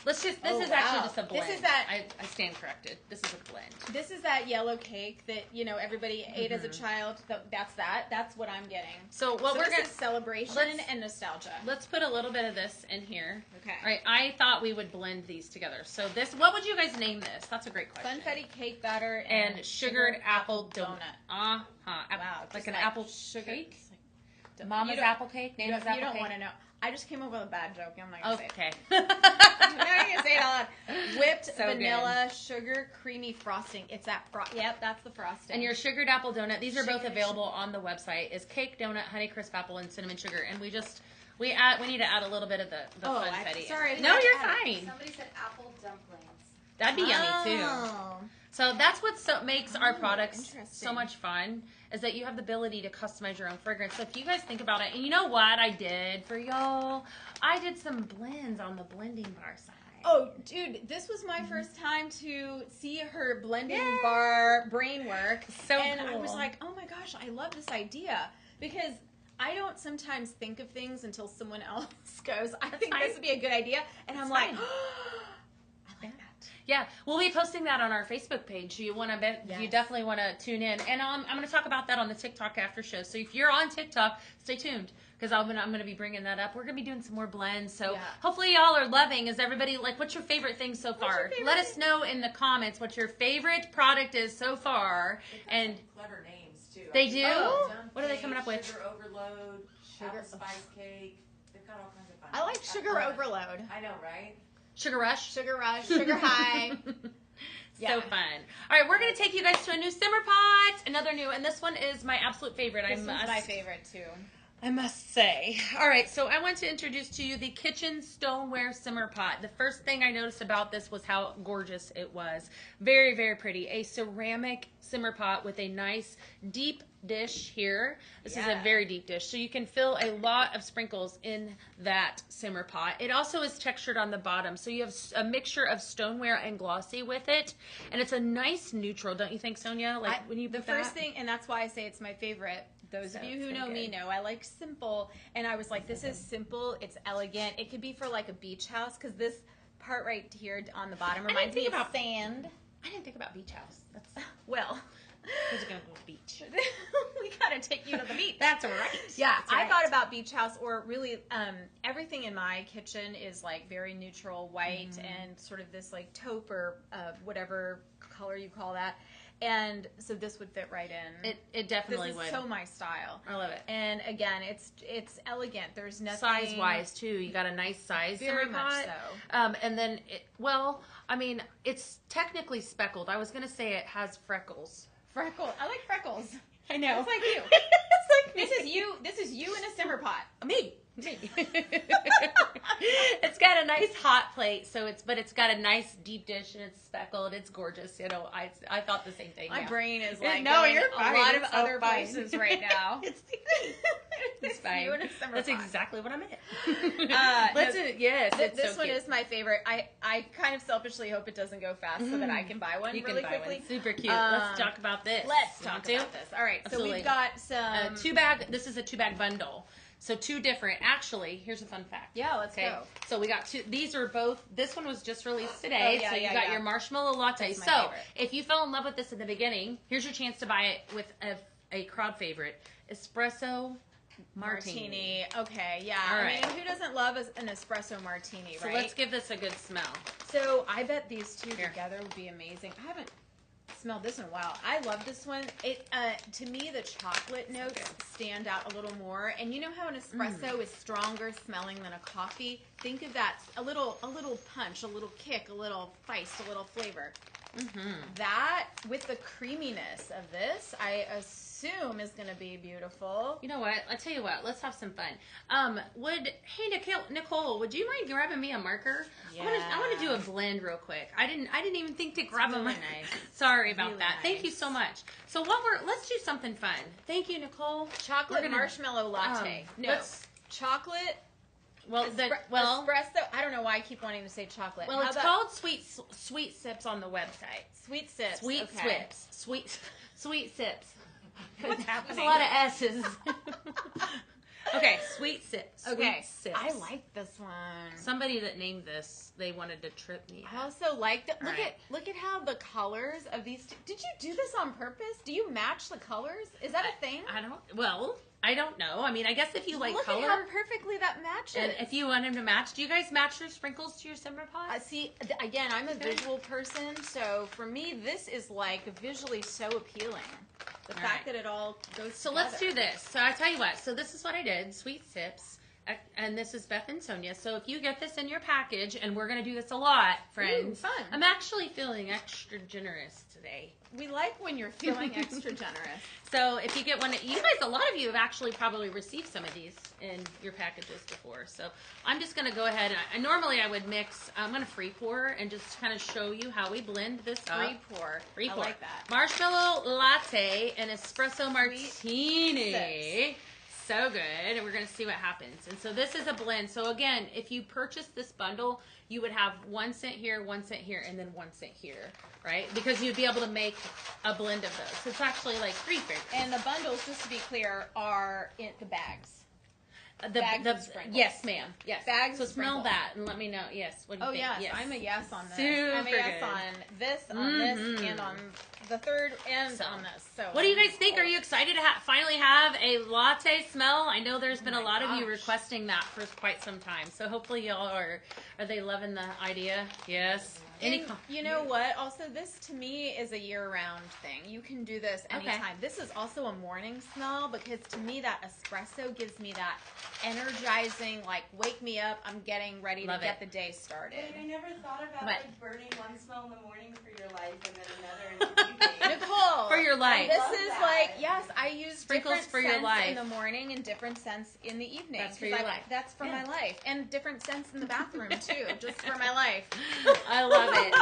This is actually just a blend. This is that. I stand corrected. This is a blend. This is that yellow cake that everybody ate as a child. That's what I'm getting. So what we're this gonna is celebration and nostalgia. let's put a little bit of this in here. Okay. All right. I thought we would blend these together. So what would you guys name this? That's a great question. Funfetti cake batter and sugared apple donut. Wow, Like just an apple sugar. cake. Like, Mama's apple cake. You Nana's don't, apple cake. want to know. I just came up with a bad joke. I'm not gonna say it. Okay. I'm not gonna say it all out. Whipped So vanilla, sugar, creamy frosting. It's that Yep, that's the frosting. And your sugared apple donut, these are both Sugar, available on the website, is cake, donut, honey crisp apple, and cinnamon sugar. And we need to add a little bit of the funfetti. Sorry. No, you're fine. Somebody said apple dumplings. That'd be yummy too. Oh. So that's what makes our products interesting. so much fun, is that you have the ability to customize your own fragrance. So if you guys think about it, and you know what I did for y'all? I did some blends on the blending bar side. Oh, dude, this was my first time to see her blending bar brain work. So and I cool. was like, oh my gosh, I love this idea. Because I don't sometimes think of things until someone else goes, I think this would be a good idea. And I'm like, fine. I like that. Yeah, we'll be posting that on our Facebook page. You definitely want to tune in, and I'm going to talk about that on the TikTok after show. So if you're on TikTok, stay tuned, because I'm going to be bringing that up. We're going to be doing some more blends. So hopefully y'all are loving. Is everybody what's your favorite thing so far? Let us know in the comments what your favorite product is so far. And clever names too. they do. Oh, What are they coming up with? Sugar overload, apple spice cake. They've got all kinds of fun. I like sugar overload. I know, right? Sugar Rush. Sugar rush, sugar high. So fun. All right, we're going to take you guys to a new simmer pot. Another new, and this one is my absolute favorite. This one's my favorite too. I must say. All right, so I want to introduce to you the kitchen stoneware simmer pot. The first thing I noticed about this was how gorgeous it was. Very, very pretty. A ceramic simmer pot with a nice deep dish here. This is a very deep dish, so you can fill a lot of sprinkles in that simmer pot. It also is textured on the bottom, so you have a mixture of stoneware and glossy with it, and it's a nice neutral, don't you think, Sonia? When you the first thing, and that's why I say it's my favorite. Those of you who know me know I like simple, and I was like, this is simple, it's elegant. It could be for like a beach house, because this part right here on the bottom reminds me of sand. I didn't think about beach house. That's Well, who's going to go to the beach? we gotta take you to the beach. That's right. Yeah, That's right. I thought about beach house, or really everything in my kitchen is like very neutral white and sort of this like taupe or whatever color you call that. And so this would fit right in. It definitely this would. is so my style. I love it. And again, it's elegant. There's nothing Size wise too, you got a nice size. Very much so. And then, it's technically speckled. I was gonna say it has freckles. Freckle. I like freckles. I know. It's like you. It's like This is you. This is you in a simmer pot. me. It's got a nice hot plate, but it's got a nice deep dish and it's speckled. It's gorgeous. I thought the same thing. My yeah. brain is like No, going you're a fine. lot of It's so other fine. places right now. It's fine. You in a simmer That's pot. exactly what I meant. Yes, it's this so one cute. is my favorite. I kind of selfishly hope it doesn't go fast so that I can buy one You really can buy quickly. one. Super cute. Let's talk about this. Let's You talk want to? about this. All right, Absolutely. so we've got some 2-bag. This is a 2-bag bundle. So 2 different. Actually, here's a fun fact. Yeah, let's go. So we got 2. These are both. This one was just released today. Oh, yeah, so you yeah, got yeah. your marshmallow latte. That's my So favorite. if you fell in love with this in the beginning, here's your chance to buy it with a crowd favorite, espresso martini. Okay, yeah. All I right. mean, who doesn't love an espresso martini, So right? let's give this a good smell. So I bet these two Here. together would be amazing. I haven't smelled this in a while. I love this one. It to me the chocolate notes stand out a little more. And you know how an espresso is stronger smelling than a coffee? Think of that, a little punch, a little kick, a little spice, a little flavor. That with the creaminess of this, I assume is going to be beautiful. You know what? I'll tell you what. Let's have some fun. Hey Nicole, would you mind grabbing me a marker? I want to do a blend real quick. I didn't even think to grab a really marker. nice. Sorry about Really that. Thank you nice. so much. So let's do something fun. Thank you, Nicole. Chocolate We're gonna- marshmallow latte. No, let's- chocolate espresso. I don't know why I keep wanting to say chocolate. Well, How it's about called sweet sips on the website. sweet sips. Sweet okay. sips. Sweet sips. What's There's happening? a lot of S's. Okay, sweet sips. Okay, Sweet sips. I like this one. Somebody that named this, they wanted to trip me. I also like that. Right. Look at how the colors of these. Did you do this on purpose? Do you match the colors? Is that a thing? I don't know. I mean, I guess if you like Look color, at how perfectly that matches. and if you want them to match, do you guys match your sprinkles to your simmer pot? See, again, I'm a visual person, so for me, this is like visually so appealing. The All fact right. that it all goes So together. let's do this. So I tell you what. So this is what I did. Sweet sips. And this is Beth and Sonia. So if you get this in your package, and we're going to do this a lot, friends. Ooh, fun. I'm actually feeling extra generous today. We like when you're feeling extra generous. So if you get one, a lot of you have actually probably received some of these in your packages before. So I'm just going to go ahead and normally I would mix. I'm going to free pour and just kind of show you how we blend this up. Free pour. I like that. Marshmallow latte and espresso martini. sips. So good. And we're going to see what happens. And so this is a blend. So again, if you purchase this bundle, you would have 1 cent here, 1 cent here, and then 1 cent here, right? Because you'd be able to make a blend of those. So it's actually like 3 fingers. And the bundles, just to be clear, are in the bags. The Bags of sprinkles. yes, ma'am. Yes. Bags So of smell sprinkles. that and let me know. Yes. What do you Oh think? yes, Yes. I'm a yes on this. Super I'm a yes good. on this, and on the third, and on this. So What do you guys think? Are you excited to finally have a latte smell? I know there's been a my lot of you gosh. requesting that for quite some time. So hopefully y'all are they loving the idea? Yes. And you know what? Also, this to me is a year-round thing. You can do this Okay. anytime. This is also a morning smell because to me that espresso gives me that energizing, like wake me up. I'm getting ready Love to get it. the day started. Wait, I never thought about What? like burning one smell in the morning for your life and then another in the evening. Nicole, For your life. This love is that. like yes, I use Sprinkles different for your scents life. in the morning and different scents in the evening. That's for 'cause your life. That's for Yeah. my life, and different scents in the bathroom too, just for my life. I love it.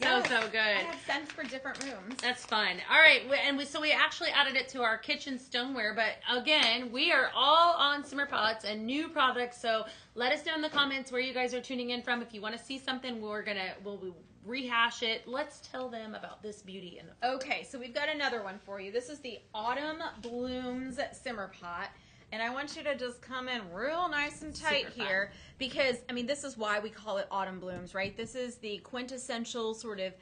Yes. So I good. have scents for different rooms. That's fun. All right, so we actually added it to our kitchen stoneware, but again, we are all on simmer pots and new products. So let us know in the comments where you guys are tuning in from. If you want to see something, we'll rehash it. Let's tell them about this beauty in the. Okay, so we've got another one for you. This is the Autumn Blooms Simmer Pot. And I want you to just come in real nice and tight Super fun. here because, I mean, this is why we call it Autumn Blooms, right? This is the quintessential sort of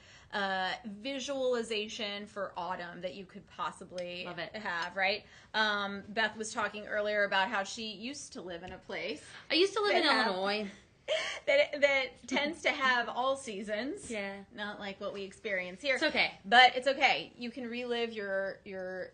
visualization for autumn that you could possibly Love it. have, right? Beth was talking earlier about how she used to live in a place. I used to live in They have- Illinois. that tends to have all seasons. Yeah. Not like what we experience here. It's okay. But it's okay. You can relive your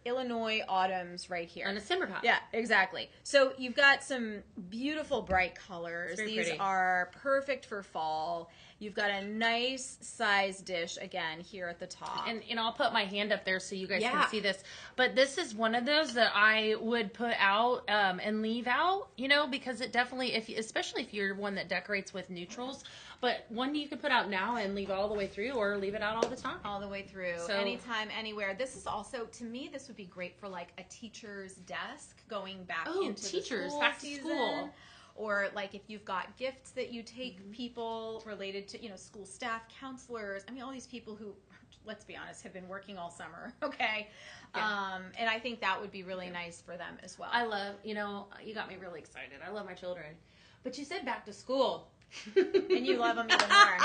Illinois autumns right here. On a simmer pot. Yeah, exactly. So you've got some beautiful bright colors. Very These pretty. are perfect for fall. You've got a nice size dish again here at the top. And I'll put my hand up there so you guys Yeah. can see this. But this is one of those that I would put out and leave out, because it definitely, especially if you're one that decorates with neutrals, but one you can put out now and leave all the way through, or leave it out all the time. All the way through, So- anytime, anywhere. This is also, to me, this would be great for like a teacher's desk going back Oh, into teachers, the school back to season. school. Or like if you've got gifts that you take people related to, school staff, counselors. I mean, all these people who, let's be honest, have been working all summer. Okay. Yeah. And I think that would be really nice for them as well. I love, you got me really excited. I love my children. But you said back to school. And you love them even more.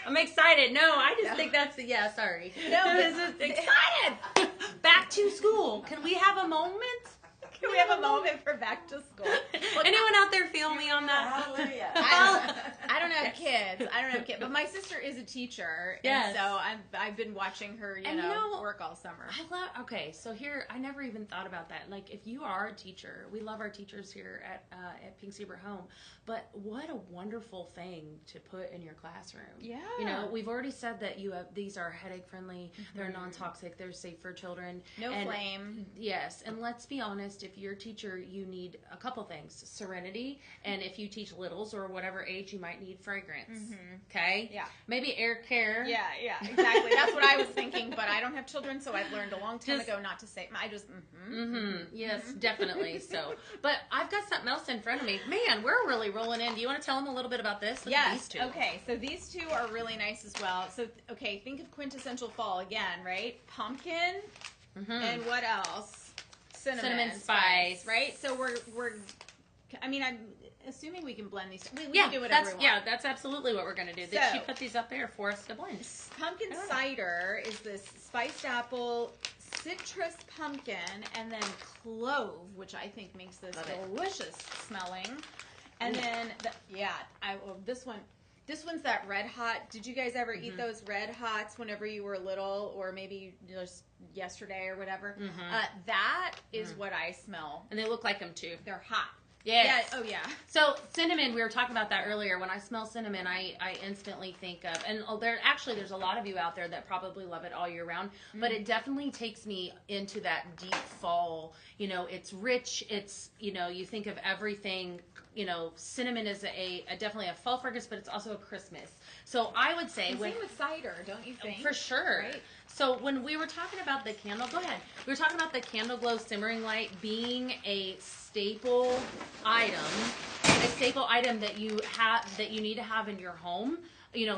I'm excited. No, I just think that's sorry. No, this is excited. Back to school. Can we have a moment? Can we have a moment for back to school? Anyone out there feel me on that? Hallelujah. I don't have kids. But my sister is a teacher, Yes. and so I've been watching her, work all summer. Okay, so here, I never even thought about that. Like, if you are a teacher, we love our teachers here at Pink Zebra Home, but what a wonderful thing to put in your classroom. Yeah. We've already said that these are headache friendly, they're non-toxic, they're safe for children. No flame. Yes, and let's be honest, if you're a teacher, you need a couple things. Serenity, and if you teach littles or whatever age, you might need fragrance. Okay? Yeah. Maybe air care. Yeah, exactly. That's what I was thinking, but I don't have children, so I've learned a long time Just- ago not to say. I just. Yes, definitely. So, but I've got something else in front of me. Man, we're really rolling in. Do you want to tell them a little bit about this? Look at Yes. these two. Okay. So these two are really nice as well. So okay, think of quintessential fall again, right? Pumpkin, and what else? Cinnamon spice. right? So we're. I mean, I'm assuming we can blend these. We Yeah, can do whatever that's we want. that's absolutely what we're gonna do. So- She put these up there for us to blend. Pumpkin cider is this spiced apple, citrus pumpkin, and then clove, which I think makes this Love it. delicious smelling. And then, this one's that red hot. Did you guys ever eat those red hots whenever you were little, or maybe just yesterday or whatever? That is what I smell. And they look like them too. They're hot. Yes. Yeah. Oh yeah. So cinnamon, we were talking about that earlier. When I smell cinnamon, I instantly think of, and there's a lot of you out there that probably love it all year round, but it definitely takes me into that deep fall. It's rich. It's, you think of everything. Cinnamon is definitely a fall fragrance, but it's also a Christmas. So I would say And same with cider, don't you think? for sure. Right? So when we were talking about the candle, go ahead. We were talking about the candle glow simmering light being a staple item that you need to have in your home,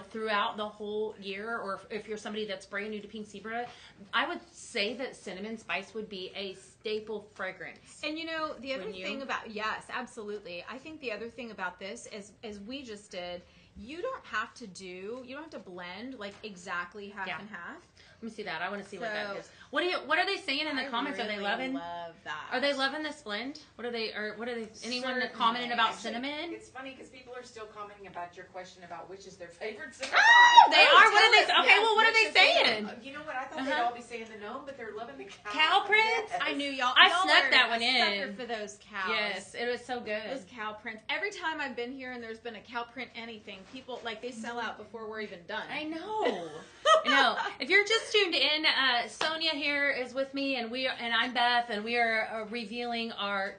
throughout the whole year, or if you're somebody that's brand new to Pink Zebra, I would say that cinnamon spice would be a staple fragrance. And the other Wouldn't you? thing about, yes, absolutely. I think the other thing about this is, as we just did, you don't have to blend like exactly half Yeah. and half. Let me see that. I want to see what that So- is. What are they saying in the comments? Are they loving? Love that. Are they loving this blend? What are they? Anyone Certainly. commenting about Actually, cinnamon? It's funny because people are still commenting about your question about which is their favorite cinnamon. They are. What are they? Okay. Well, what are they saying? You know what? I thought they'd all be saying the gnome, but they're loving the cow. Cow prints? Yes. I knew y'all. I y'all snuck are that one a in. sucker for those cows. Yes, it was so good. Those cow prints. Every time I've been here and there's been a cow print anything, people they sell out before we're even done. I know. I know. If you're just tuned in, Sonia here is with me, and I'm Beth, and we are revealing our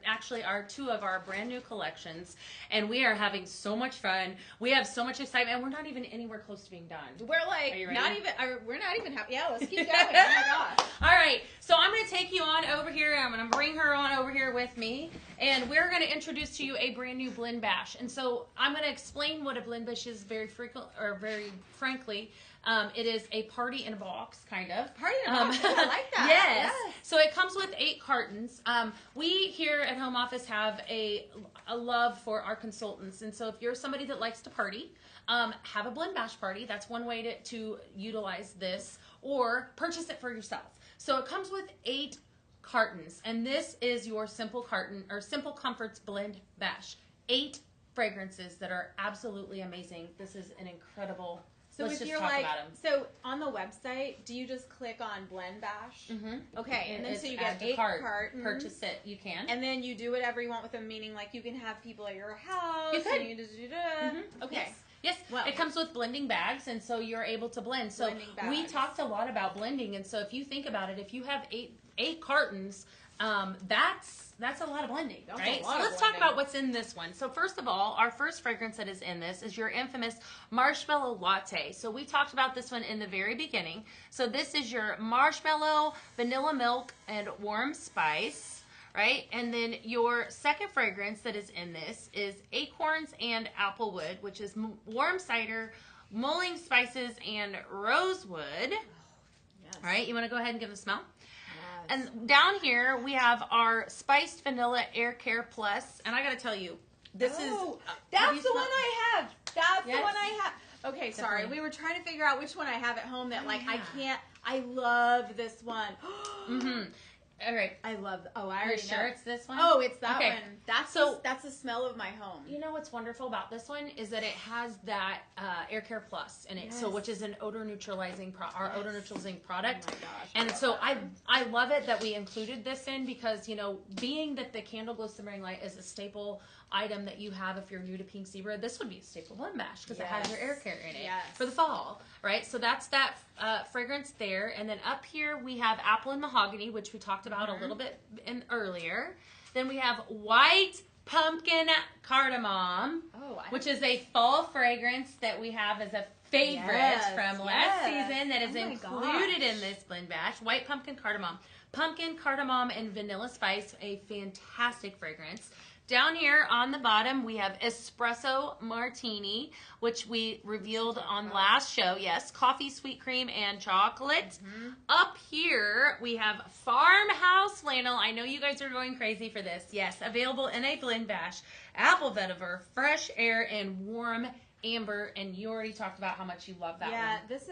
two of our brand new collections, and we are having so much fun. We have so much excitement, and we're not even anywhere close to being done. We're like Are you ready? we're not even happy. Yeah, let's keep going. Oh my gosh. All right, so I'm going to take you on over here. I'm going to bring her on over here with me, and we're going to introduce to you a brand new blend bash. And so I'm going to explain what a blend bash is very frankly. It is a party in a box, kind of. Party in a box. I like that. Yes. Yes. So it comes with 8 cartons. We here at Home Office have a love for our consultants. And so if you're somebody that likes to party, have a blend bash party. That's one way to utilize this, or purchase it for yourself. So it comes with 8 cartons, and this is your simple carton or Simple Comforts blend bash. 8 fragrances that are absolutely amazing. This is an incredible. So Let's if just you're talk like, about them. so on the website, do you just click on Blend Bash? Mm-hmm. Okay, and then It's so you add get to 8 cart. cartons. Purchase it. You can. And then you do whatever you want with them, meaning like you can have people at your house. You could. And you Mm-hmm. Okay. Yes. Well, it comes with blending bags, and so you're able to blend. So Blending we bags. talked a lot about blending, and so if you think about it, if you have eight cartons, that's a lot of blending, That's a right? lot So of let's talk blending. about what's in this one. So first of all, our first fragrance that is in this is your infamous marshmallow latte. So we talked about this one in the very beginning. So this is your marshmallow, vanilla milk, and warm spice. Right? And then your second fragrance that is in this is acorns and applewood, which is warm cider, mulling spices, and rosewood. Yes. All right, you want to go ahead and give it a smell? Yes. And down here we have our spiced vanilla air care plus. And I got to tell you, this is that's you the one smelled- I have. That's Yes. the one I have. Okay, sorry. Definitely. We were trying to figure out which one I have at home that like I Yeah. can't. I love this one. Mm-hmm. All right. I love. Oh, I Are you already sure know. it's this one? Oh, it's that Okay. one. That's So- that's the smell of my home. You know what's wonderful about this one is that it has that Air Care Plus in it, so Yes. which is an odor neutralizing our odor neutralizing product. Oh my gosh. And so I love it that we included this in because, you know, being that the Candle Glow Simmering Light is a staple item that you have if you're new to Pink Zebra, this would be a staple blend bash because it has your air care in it Yes. for the fall, right? So that's that fragrance there. And then up here we have apple and mahogany, which we talked about a little bit earlier. Then we have white pumpkin cardamom, which is a fall fragrance that we have as a favorite Yes, from last yes. season that is Oh my included gosh. in this blend bash. White pumpkin cardamom. Pumpkin, cardamom, and vanilla spice, a fantastic fragrance. Down here on the bottom, we have espresso martini, which we revealed on last show. Yes, coffee, sweet cream, and chocolate. Up here, we have farmhouse flannel. I know you guys are going crazy for this. Yes, available in a blend bash. Apple vetiver, fresh air, and warm amber. And you already talked about how much you love that Yeah, one. this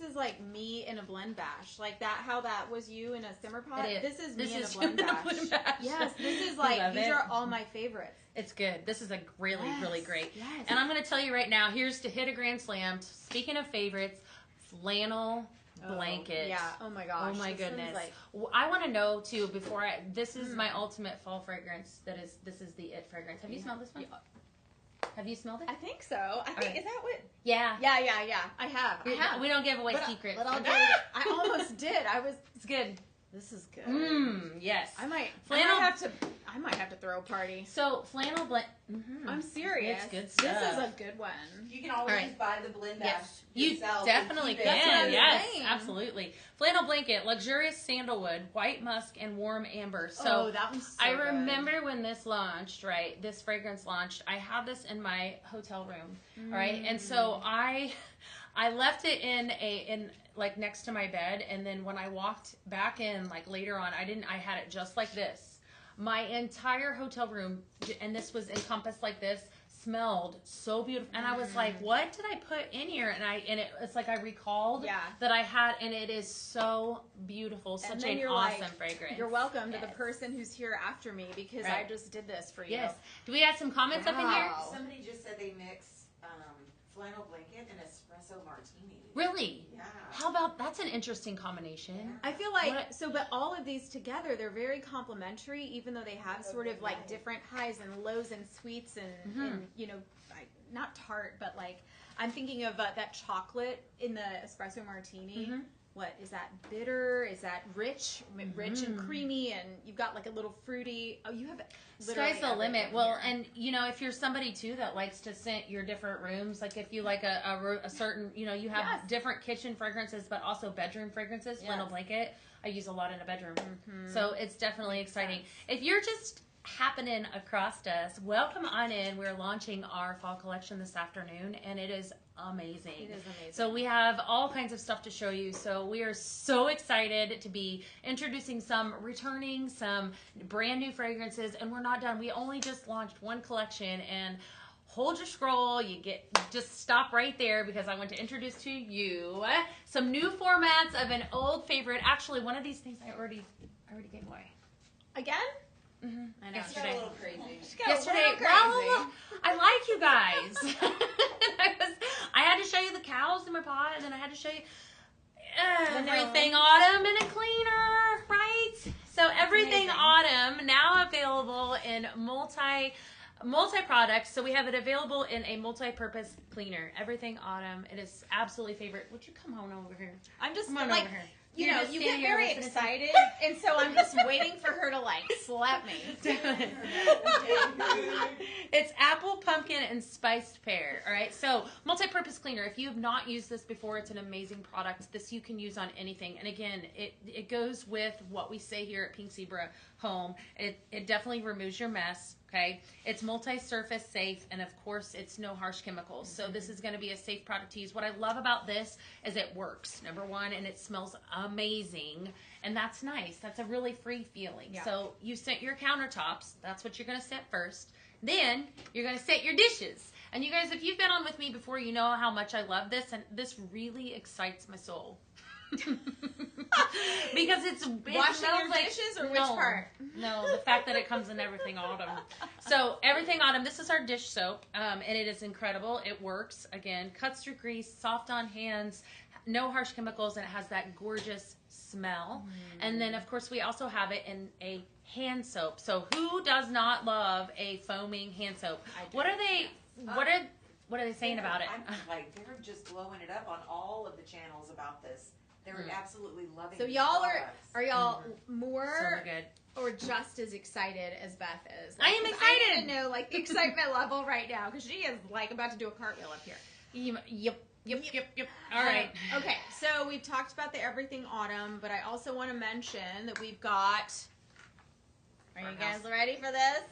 is like me in a blend bash. Like that, how that was you in a simmer pot. It is. This is This me in is a blend you in a bash. blend bash. Yes, this is I like love these it. are all my favorites. It's good. This is a really, really great. Yes. And I'm going to tell you right now, here's to hit a grand slam. Speaking of favorites, flannel blanket. Yeah. Oh my gosh. Oh my This one's goodness. like- I want to know too before this is my ultimate fall fragrance. This is the it fragrance. Have you smelled this one? Have you smelled it? I think so. I think right. is that what? Yeah. Yeah. I have. We don't give away But secrets. But I'll okay? get it. I almost did. It's good. This is good. Yes. I might Flannel- have to throw a party. So flannel blend. I'm serious. It's good This stuff. is a good one. You can always All right. buy the blend bash Yes, you yourself. definitely and keep can. it. That's what I was Yes, saying. absolutely. Flannel blanket, luxurious sandalwood, white musk, and warm amber. So oh, that one's so I good. remember when this launched, right? This fragrance launched. I had this in my hotel room, right? And so I left it in like next to my bed, and then when I walked back in, like later on, I had it just like this. My entire hotel room, and this was encompassed like this, smelled so beautiful, and I was like, "What did I put in here?" And it's like I recalled Yeah. that I had, and it is so beautiful, And such then an you're awesome like, fragrance. You're welcome to the Yes. person who's here after me because Right. I just did this for you. Yes. Do we have some comments up in here? Wow. Somebody just said they mix flannel blanket and espresso martini. Really? Yeah. How about that's an interesting combination. I feel like What- but all of these together, they're very complementary, even though they have sort of like different highs and lows and sweets and you know, not tart, but like I'm thinking of that chocolate in the espresso martini. What is that? Bitter? Is that rich? Rich and creamy, and you've got like a little fruity. Oh, you have literally Sky's the limit. everything Well, here. and you know, if you're somebody too that likes to scent your different rooms, like if you like a certain, you know, you have Yes. different kitchen fragrances, but also bedroom fragrances. Flannel Yes. blanket, I use a lot in a bedroom, so it's definitely exciting. If you're just happening across us, welcome on in. We're launching our fall collection this afternoon, and it is amazing. It is amazing. So we have all kinds of stuff to show you. So we are so excited to be introducing some returning, some brand new fragrances, and we're not done. We only just launched one collection, and hold your scroll. Just stop right there because I want to introduce to you some new formats of an old favorite. Actually, one of these things I already gave away. Again? I know. She got a little crazy. Yesterday, well, I like you guys. I had to show you the cows in my pot, and then I had to show you everything autumn in a cleaner, right? So everything autumn now available in multi products. So we have it available in a multi-purpose cleaner. Everything autumn. It is absolutely favorite. Would you come on over here? I'm just Come on like, over here. you You're know, just you standing get here very listening to- excited, and so I'm just waiting for her to like slap me. It's apple, pumpkin, and spiced pear. All right. So multi-purpose cleaner. If you have not used this before, it's an amazing product. This you can use on anything. And again, it goes with what we say here at Pink Zebra Home. It definitely removes your mess. Okay, it's multi-surface safe, and of course, it's no harsh chemicals. So this is going to be a safe product to use. What I love about this is it works, number one, and it smells amazing, and that's nice. That's a really free feeling. Yeah. So you set your countertops. That's what you're going to set first. Then you're going to set your dishes. And you guys, if you've been on with me before, you know how much I love this, and this really excites my soul. Because it's Washing your like, dishes or which part? No, the fact that it comes in everything autumn. So everything autumn. This is our dish soap, and it is incredible. It works again, cuts through grease, soft on hands, no harsh chemicals, and it has that gorgeous smell. And then of course we also have it in a hand soap. So who does not love a foaming hand soap? What are they? What are they saying about it? I'm like, they're just blowing it up on all of the channels about this. They're absolutely loving. So these y'all products. are y'all So more good. or just as excited as Beth is? I am 'cause excited. I need to know like the excitement level right now because she is like about to do a cartwheel up here. Yep. All right. Okay, so we've talked about the everything autumn, but I also want to mention that we've got. Are you guys ready for this?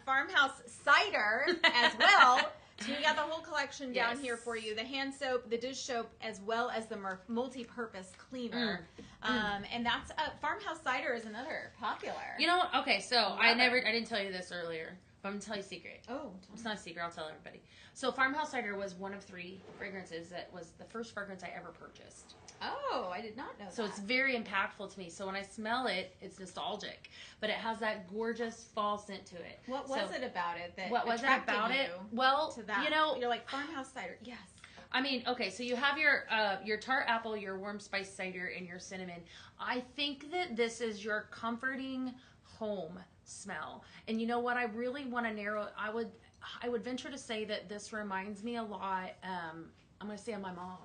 Farmhouse cider as well. So we got the whole collection down here for you. The hand soap, the dish soap, as well as the multi-purpose cleaner. And that's Farmhouse cider is another popular. You know what? Okay, so I didn't tell you this earlier, but I'm gonna tell you a secret. Oh, It's not a secret. I'll tell everybody. So Farmhouse cider was one of 3 fragrances that was the first fragrance I ever purchased. oh, I did not know that. So it's very impactful to me. So when I smell it, it's nostalgic, but it has that gorgeous fall scent to it. What was it about it that What was it attracted about you it? Well, to that? you know, You're like Farmhouse cider. Yes. I mean, okay, so you have your tart apple, your warm spice cider, and your cinnamon. I think that this is your comforting home smell. And you know what? I really want to narrow. I would venture to say that this reminds me a lot. I'm going to say of my mom.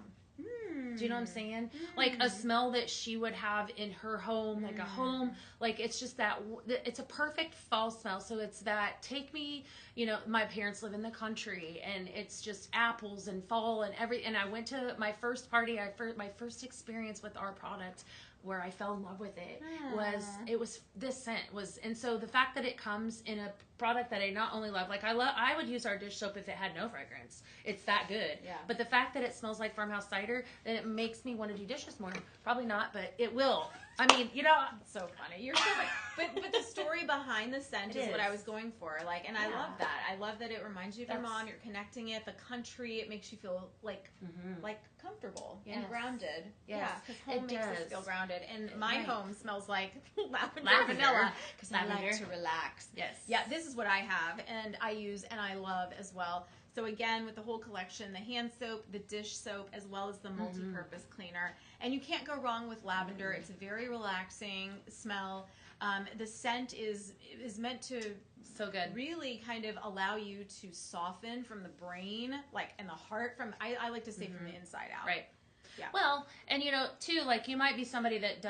Do you know what I'm saying? Like a smell that she would have in her home, like a home, like it's just that, it's a perfect fall smell. So it's that, take me, you know, my parents live in the country and it's just apples and fall and and I went to my first party, my first experience with our product where I fell in love with it was this scent was, and so the fact that it comes in a product that I not only love, like I would use our dish soap if it had no fragrance. It's that good. Yeah. But the fact that it smells like Farmhouse cider, then it makes me want to do dishes more. Probably not, but it will. I mean, you know, So funny. You're so funny. But the story behind the scent is what I was going for. Like, and I love that. I love that it reminds you of your mom. You're connecting it. The country. It makes you feel like comfortable and grounded. Yes. Yeah, because home It makes does. us feel grounded. And my home smells like lavender, Lavender. vanilla because I Lavender. like to relax. Yes. Yeah, this is what I have and I use and I love as well. So again, with the whole collection, the hand soap, the dish soap, as well as the multi-purpose cleaner. And you can't go wrong with lavender. It's a very relaxing smell. The scent is meant to so good. really kind of allow you to soften from the brain, like, and the heart from, I like to say from the inside out. Right. Yeah. Well, and you know, too, like you might be somebody that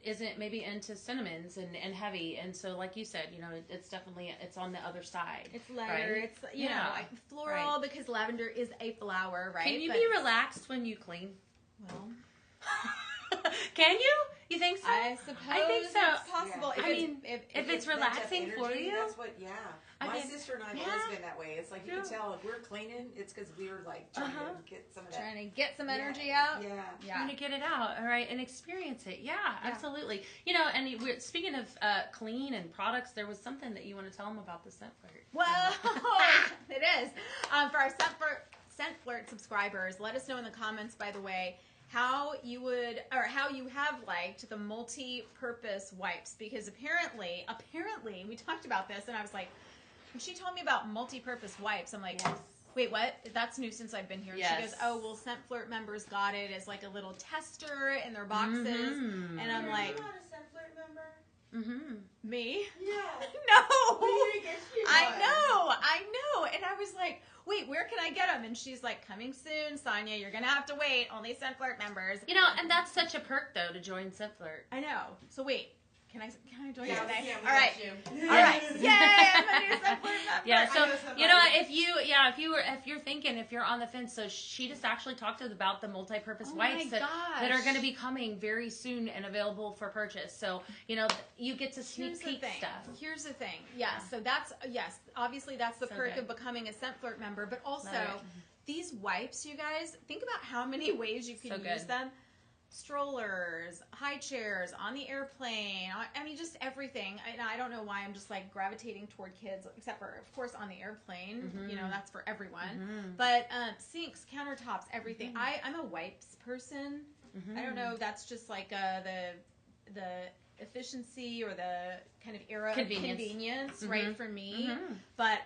isn't maybe into cinnamons and heavy, and so like you said, you know, it's definitely, it's on the other side. It's lighter. Right? It's, you know, like floral because lavender is a flower, right? Can you But- be relaxed when you clean? Well, Can you? You think so? I suppose think so. it's possible. Yeah. If I mean, if if it's That type of relaxing for energy, you? That's what. Yeah. I My mean, sister and I have yeah. always been that way. It's like you can tell if we're cleaning, it's because we're like trying to get some of that. trying to get some energy out. Yeah. Trying to get it out, all right, and experience it. Yeah, absolutely. You know, and speaking of clean and products, there was something that you want to tell them about the scent flirt. Well, it is. For our Scent Flirt subscribers, let us know in the comments, by the way, how you have liked the multi-purpose wipes, because apparently we talked about this, and I was like, when she told me about multi-purpose wipes, I'm like, wait, what? That's new since I've been here. Yes. She goes, oh, well, Scent Flirt members got it as like a little tester in their boxes. Mm-hmm. And I'm like, Are you not a Scent Flirt member? Mm-hmm. me? Yeah. No. We need to get you I one. know. And I was like, wait, where can I get them? And she's like, coming soon, Sonia. You're going to have to wait. Only Scent Flirt members. You know, and that's such a perk, though, to join Scent Flirt. I know. So wait. Can I join you today? Yeah, we All right. got you. All right. Yay! I'm a new Scent Flirt member. Yeah, so I know somebody. you know, if you're thinking, if you're on the fence, so she just actually talked about the multi-purpose Oh my wipes that are going to be coming very soon and available for purchase. So you know, you get to sneak peek stuff. Here's the thing. Yes. So that's obviously that's the So perk good. of becoming a Scent Flirt member, but also Love it. these wipes, you guys, think about how many ways you So can good. use them. Strollers, high chairs, on the airplane. I mean, just everything. I don't know why I'm just like gravitating toward kids, except for, of course, on the airplane. Mm-hmm. You know, that's for everyone. But sinks, countertops, everything. Mm-hmm. I'm a wipes person. I don't know. That's just like the efficiency or the kind of era Convenience. of convenience, Mhm. right, for me. Mhm. But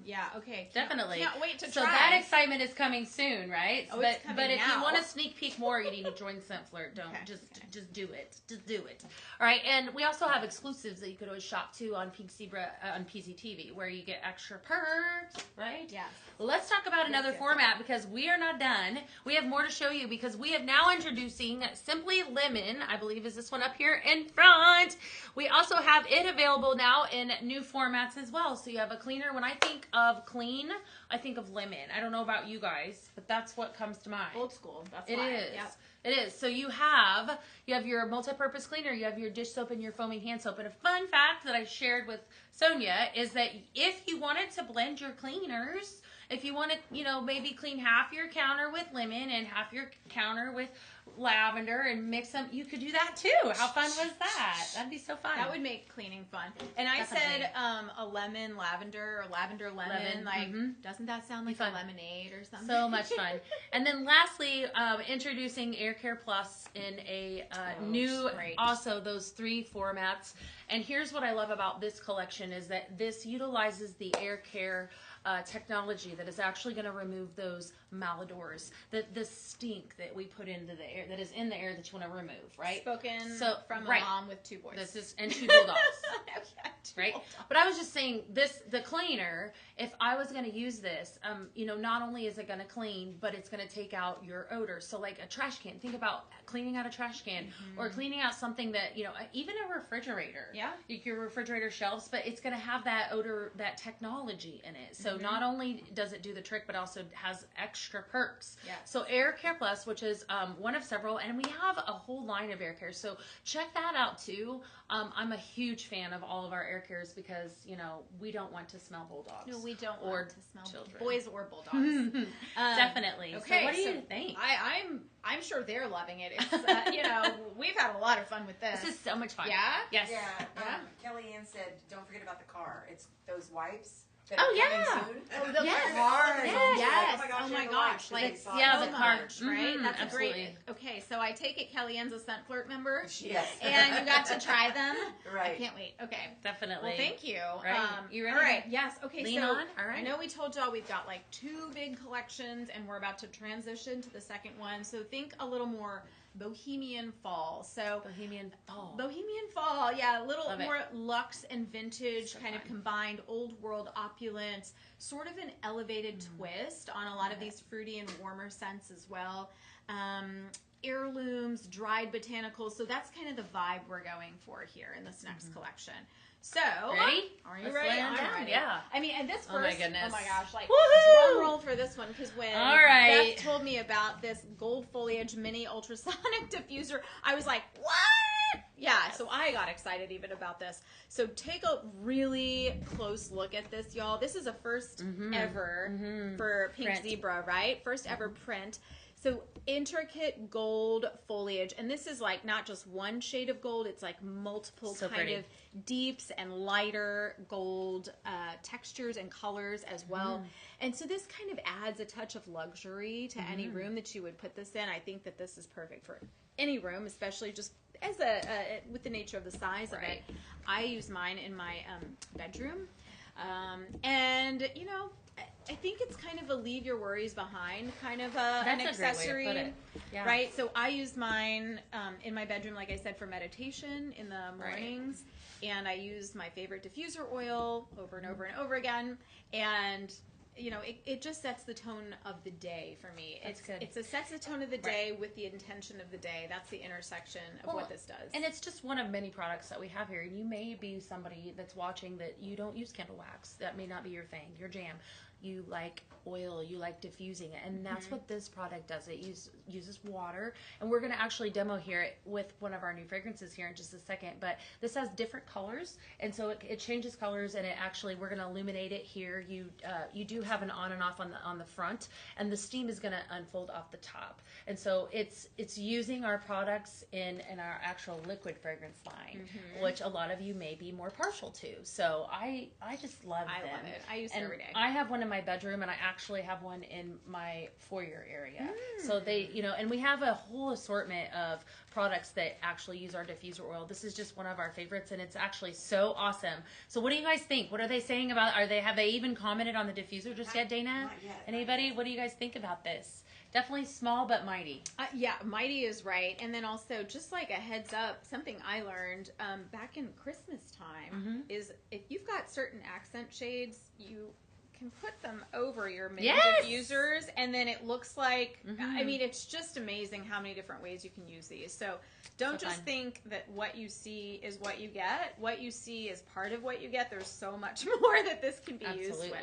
yeah, okay. Definitely. Can't wait to so try. that excitement is coming soon, right? Oh, it's coming but if you now. want to sneak peek more, you need to join Scent Flirt. Don't Okay, just okay. just do it. Just do it. All right, and we also have exclusives that you could always shop too on Pink Zebra on PZTV, where you get extra perks, right? Yes. Let's talk about another yes, format because we are not done. We have more to show you because we have now introducing Simply Lemon. I believe is this one up here in front. We also have it available now in new formats as well. So you have a cleaner. When I think of clean, I think of lemon. I don't know about you guys, but that's what comes to mind. Old school. That's It why. is. Yep. It is. So you have your multi-purpose cleaner, you have your dish soap and your foaming hand soap. And a fun fact that I shared with Sonia is that if you wanted to blend your cleaners, if you want to, you know, maybe clean half your counter with lemon and half your counter with lavender and mix them, you could do that too. How fun was that? That'd be so fun. That would make cleaning fun. And I Definitely. said a lemon lavender or lavender lemon. Like, doesn't that sound like fun. a lemonade or something? So much fun. And then lastly, introducing Air Care Plus in a new, great. also those 3 formats. And here's what I love about this collection is that this utilizes the Air Care technology that is actually going to remove those malodors, the stink that we put into the air, that is in the air that you want to remove, right? Spoken from a right. mom with 2 boys. This is and 2 bulldogs. Yeah, 2 Right, bulldogs. but I was just saying the cleaner. If I was going to use this, you know, not only is it going to clean, but it's going to take out your odor. So, like a trash can. Think about cleaning out a trash can or cleaning out something that, you know, even a refrigerator. Yeah. Your refrigerator shelves, but it's going to have that odor, that technology in it. So not only does it do the trick, but also has extra perks. Yes. So Air Care Plus, which is one of several, and we have a whole line of air care. So check that out too. I'm a huge fan of all of our air cares because, you know, we don't want to smell bulldogs. No, we don't or want to smell children. boys or bulldogs. Definitely. Okay, So what do you think? I'm sure they're loving it. It's you know, we've had a lot of fun with this. This is so much fun. Yeah? Yes. Yeah, Yeah. Kellyanne said, don't forget about the car. It's those wipes. That Oh, are yeah. coming soon. Oh, the Yes. Cars. Yes. Oh my gosh, gosh. they're Like, so yeah, so the car. much, right? Mhm, That's a great. absolutely. Okay, so I take it Kellyanne's a Scent Flirt member, Yes. and you got to try them. I Right. can't wait. Okay. Definitely. Well, thank you. Right. You ready All right. to Yes. Okay. lean so on? All right. I know we told y'all we've got like 2 big collections, and we're about to transition to the second one. So think a little more Bohemian fall. So Bohemian Fall. Bohemian fall, yeah, a little Love it. more luxe and vintage, So kind of fun. combined old world opulence, sort of an elevated twist on a lot of these fruity and warmer scents as well. Heirlooms, dried botanicals. So that's kind of the vibe we're going for here in this next collection. So, Ready? Are you Let's ready? lay it I'm down, ready. yeah. I mean, and this first, Oh my goodness. oh my gosh, like Woohoo! drum roll for this one, because when All right. Beth told me about this gold foliage mini ultrasonic diffuser, I was like, what? Yeah, so I got excited even about this. So take a really close look at this, y'all. This is a first ever for Pink Print. Zebra, right? First ever print. So intricate gold foliage, and this is like not just one shade of gold, it's like multiple So kind pretty. of deeps and lighter gold textures and colors as well. And so this kind of adds a touch of luxury to any room that you would put this in. I think that this is perfect for any room, especially just as with the nature of the size of it. I use mine in my bedroom. And, you know, I think it's kind of a leave your worries behind kind of an accessory, great way to put it. Yeah. right? So I use mine in my bedroom, like I said, for meditation in the mornings, and I use my favorite diffuser oil over and over and over again, and you know, it just sets the tone of the day for me. That's good. It sets the tone of the day with the intention of the day. That's the intersection of what this does. And it's just one of many products that we have here. And you may be somebody that's watching that you don't use candle wax. That may not be your thing, your jam. You like oil, you like diffusing it, and that's what this product does. It uses water, and we're going to actually demo here with one of our new fragrances here in just a second, but this has different colors, and so it changes colors, and it actually, we're going to illuminate it here. You do have an on and off on the front, and the steam is going to unfold off the top, and so it's using our products in our actual liquid fragrance line, which a lot of you may be more partial to. So I just love them. I love it. I use it every day. I have one in my bedroom, and I actually have one in my foyer area. So they, you know, and we have a whole assortment of products that actually use our diffuser oil. This is just one of our favorites, and it's actually so awesome. So what do you guys think? What are they saying about, have they even commented on the diffuser just yet, Dana? Not yet. Anybody? What do you guys think about this? Definitely small but mighty. Yeah, mighty is right. And then also, just like a heads up, something I learned back in Christmas time is if you've got certain accent shades, you can put them over your main diffusers, and then it looks like, I mean, it's just amazing how many different ways you can use these. So don't just think that what you see is what you get. What you see is part of what you get. There's so much more that this can be used with.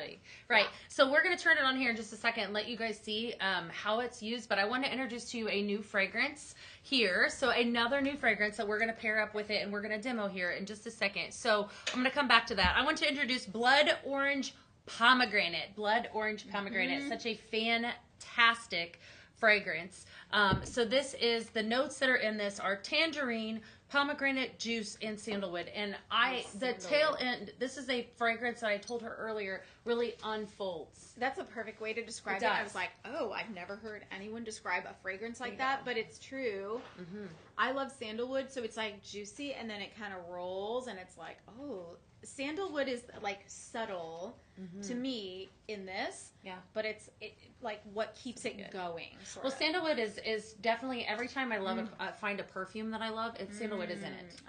Right. Yeah. So we're going to turn it on here in just a second and let you guys see how it's used, but I want to introduce to you a new fragrance here. So another new fragrance that we're going to pair up with it, and we're going to demo here in just a second. So I'm going to come back to that. I want to introduce Blood Orange Pomegranate. Blood Orange Pomegranate. Such a fantastic fragrance. So this is, the notes that are in this are tangerine, pomegranate juice, and sandalwood. And the tail end, this is a fragrance that I told her earlier really unfolds. That's a perfect way to describe it. I was like, oh, I've never heard anyone describe a fragrance like that, but it's true. I love sandalwood, so it's like juicy, and then it kind of rolls, and it's like, oh, sandalwood is like subtle to me in this, but it's like what keeps it going. Well, sandalwood is definitely, every time I find a perfume that I love, sandalwood is in it.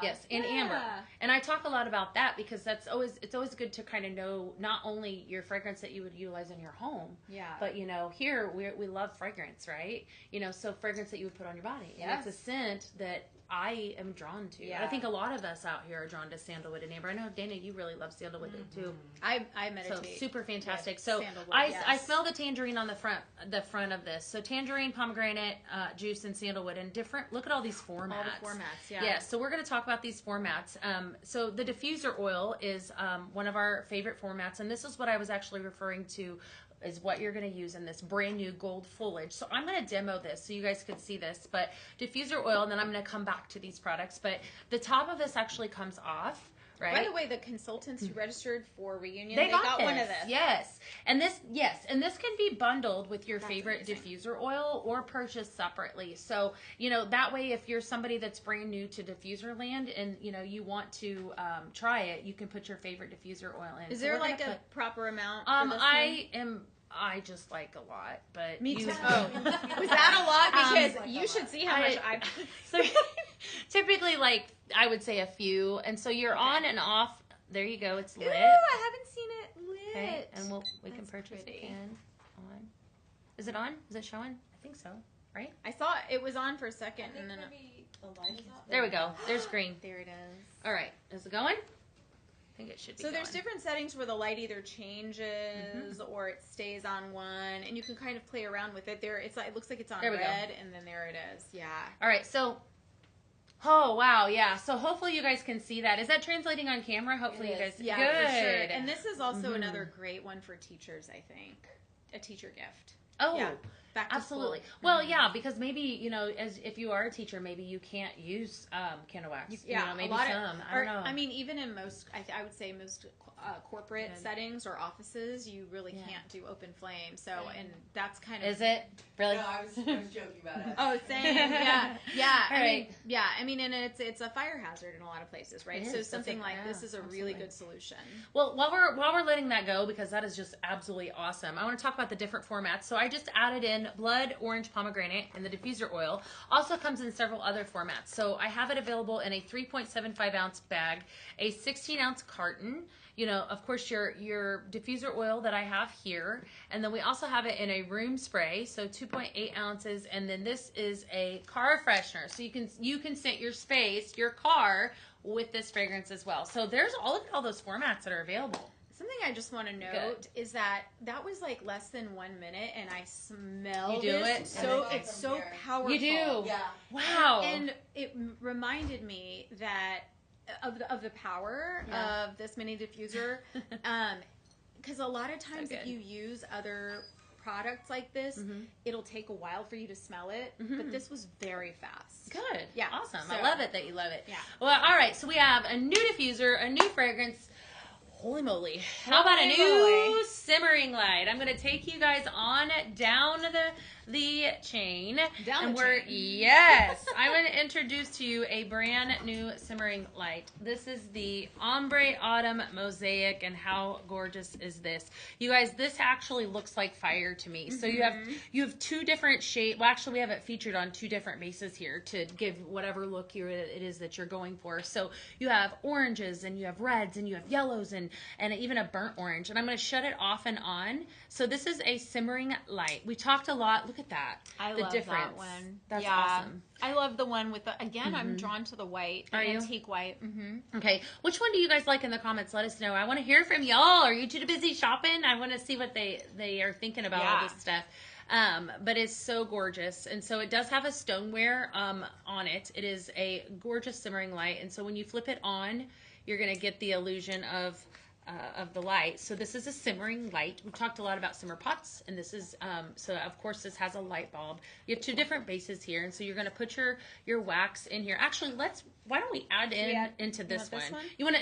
Yes, and amber. And I talk a lot about that because it's always good to kind of know not only your fragrance that you would utilize in your home, but you know, here we love fragrance, right? You know, so fragrance that you would put on your body, and it's a scent that I am drawn to. I think a lot of us out here are drawn to sandalwood and amber. I know, Dana, you really love sandalwood too. I meditate. So super fantastic. So I smell the tangerine on the front of this. So tangerine, pomegranate juice, and sandalwood, and different. Look at all these formats. All the formats, Yes. So we're going to talk about these formats. So the diffuser oil is one of our favorite formats, and this is what I was actually referring to, is what you're going to use in this brand new gold foliage. So I'm going to demo this so you guys can see this, but diffuser oil, and then I'm going to come back to these products, but the top of this actually comes off. Right? By the way, the consultants who registered for Reunion, they got one of this. Yes. And this can be bundled with your favorite diffuser oil or purchased separately. So, you know, that way if you're somebody that's brand new to diffuser land and, you know, you want to try it, you can put your favorite diffuser oil in. Is there like a proper amount for this I just like a lot, but me too. Was that a lot? Because you should see how much I. So typically, like I would say a few, and so you're on and off. There you go. It's lit. Ooh, I haven't seen it lit. Okay, and we can purchase it again. On. Is it on? Is it showing? I think so. Right? I thought it was on for a second, and then maybe the light is off. There we go. There's green. There it is. All right. Is it going? I think it should be. So there's different settings where the light either changes or it stays on one, and you can kind of play around with it. It looks like it's on red, and then there it is. Yeah. All right. So, oh wow, yeah. So hopefully you guys can see that. Is that translating on camera? Hopefully you guys. Yeah, good. for sure. And this is also another great one for teachers. I think a teacher gift. Oh, Yeah. Back to absolutely. school. Well, yeah, because maybe, you know, as if you are a teacher, maybe you can't use candle wax. Yeah, you know, maybe a lot some. I or, don't know. I mean, even in most, I would say most corporate Good. settings or offices, you really Yeah. can't do open flame. So, and that's kind of Is it really? No, I was joking about it. Oh, same. Yeah, yeah. All I mean, right. yeah. I mean, and it's a fire hazard in a lot of places, right? It So is. something That's like a- this yeah, is a really absolutely. good solution. Well, while we're letting that go, because that is just absolutely awesome, I want to talk about the different formats. So I just added in blood orange pomegranate and the diffuser oil. Also comes in several other formats. So I have it available in a 3.75 ounce bag, a 16 ounce carton. You know, of course, your diffuser oil that I have here, and then we also have it in a room spray, so 2.8 ounces, and then this is a car freshener, so you can scent your space, your car, with this fragrance as well. So there's look at all those formats that are available. Something I just want to note is that was like less than 1 minute, and I smelled You do this. it? So And it's so here. powerful. You do? Yeah. Wow. And it reminded me that of the power Yeah. of this mini diffuser, because a lot of times if good. you use other products like this, it'll take a while for you to smell it. But this was very fast. Good. Yeah. Awesome. So- I love it that you love it. Yeah. Well, all right. So we have a new diffuser, a new fragrance. Holy moly. How about a Holy new moly. simmering light? I'm going to take you guys on down the chain. Down and the we're chain. Yes. I'm going to introduce to you a brand new simmering light. This is the Ombre Autumn Mosaic, and how gorgeous is this? You guys, this actually looks like fire to me. So you have two different shades. Well, actually we have it featured on two different bases here to give whatever look it is that you're going for. So you have oranges and you have reds and you have yellows and even a burnt orange. And I'm going to shut it off and on. So this is a simmering light. We talked a lot. Look at that. I the love difference. that one. That's yeah. awesome. I love the one with the, again, I'm drawn to the white, the Are you? antique white. Okay, which one do you guys like in the comments? Let us know. I want to hear from y'all. Are you too busy shopping? I want to see what they are thinking about all Yeah. this stuff. But it's so gorgeous, and so it does have a stoneware on it. It is a gorgeous simmering light, and so when you flip it on, you're gonna get the illusion of the light. So this is a simmering light. We talked a lot about simmer pots, and this is so of course this has a light bulb. You have two different bases here, and so you're going to put your wax in here. Actually, why don't we add into this one?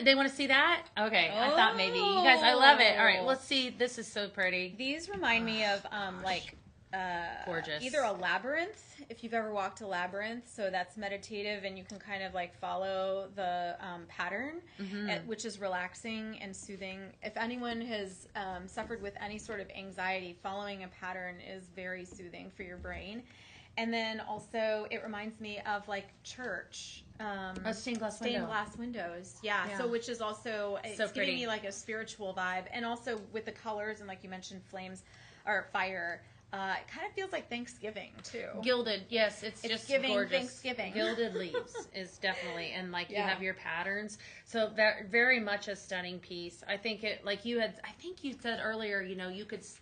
They want to see that? Okay, I thought maybe you guys. I love it. All right, let's see. This is so pretty. These remind me of like Gorgeous. either a labyrinth, if you've ever walked a labyrinth. So that's meditative, and you can kind of like follow the pattern, which is relaxing and soothing. If anyone has suffered with any sort of anxiety, following a pattern is very soothing for your brain. And then also it reminds me of like church. A stained glass window. Glass windows, yeah. Yeah. So which is also it's So giving pretty. me like a spiritual vibe, and also with the colors and like you mentioned, flames or fire. It kind of feels like Thanksgiving too. Gilded, yes, it's just giving gorgeous. Thanksgiving. Gilded leaves is definitely, and like you Yeah. have your patterns, so that very much a stunning piece. I think it, like you had, I think you said earlier, you know,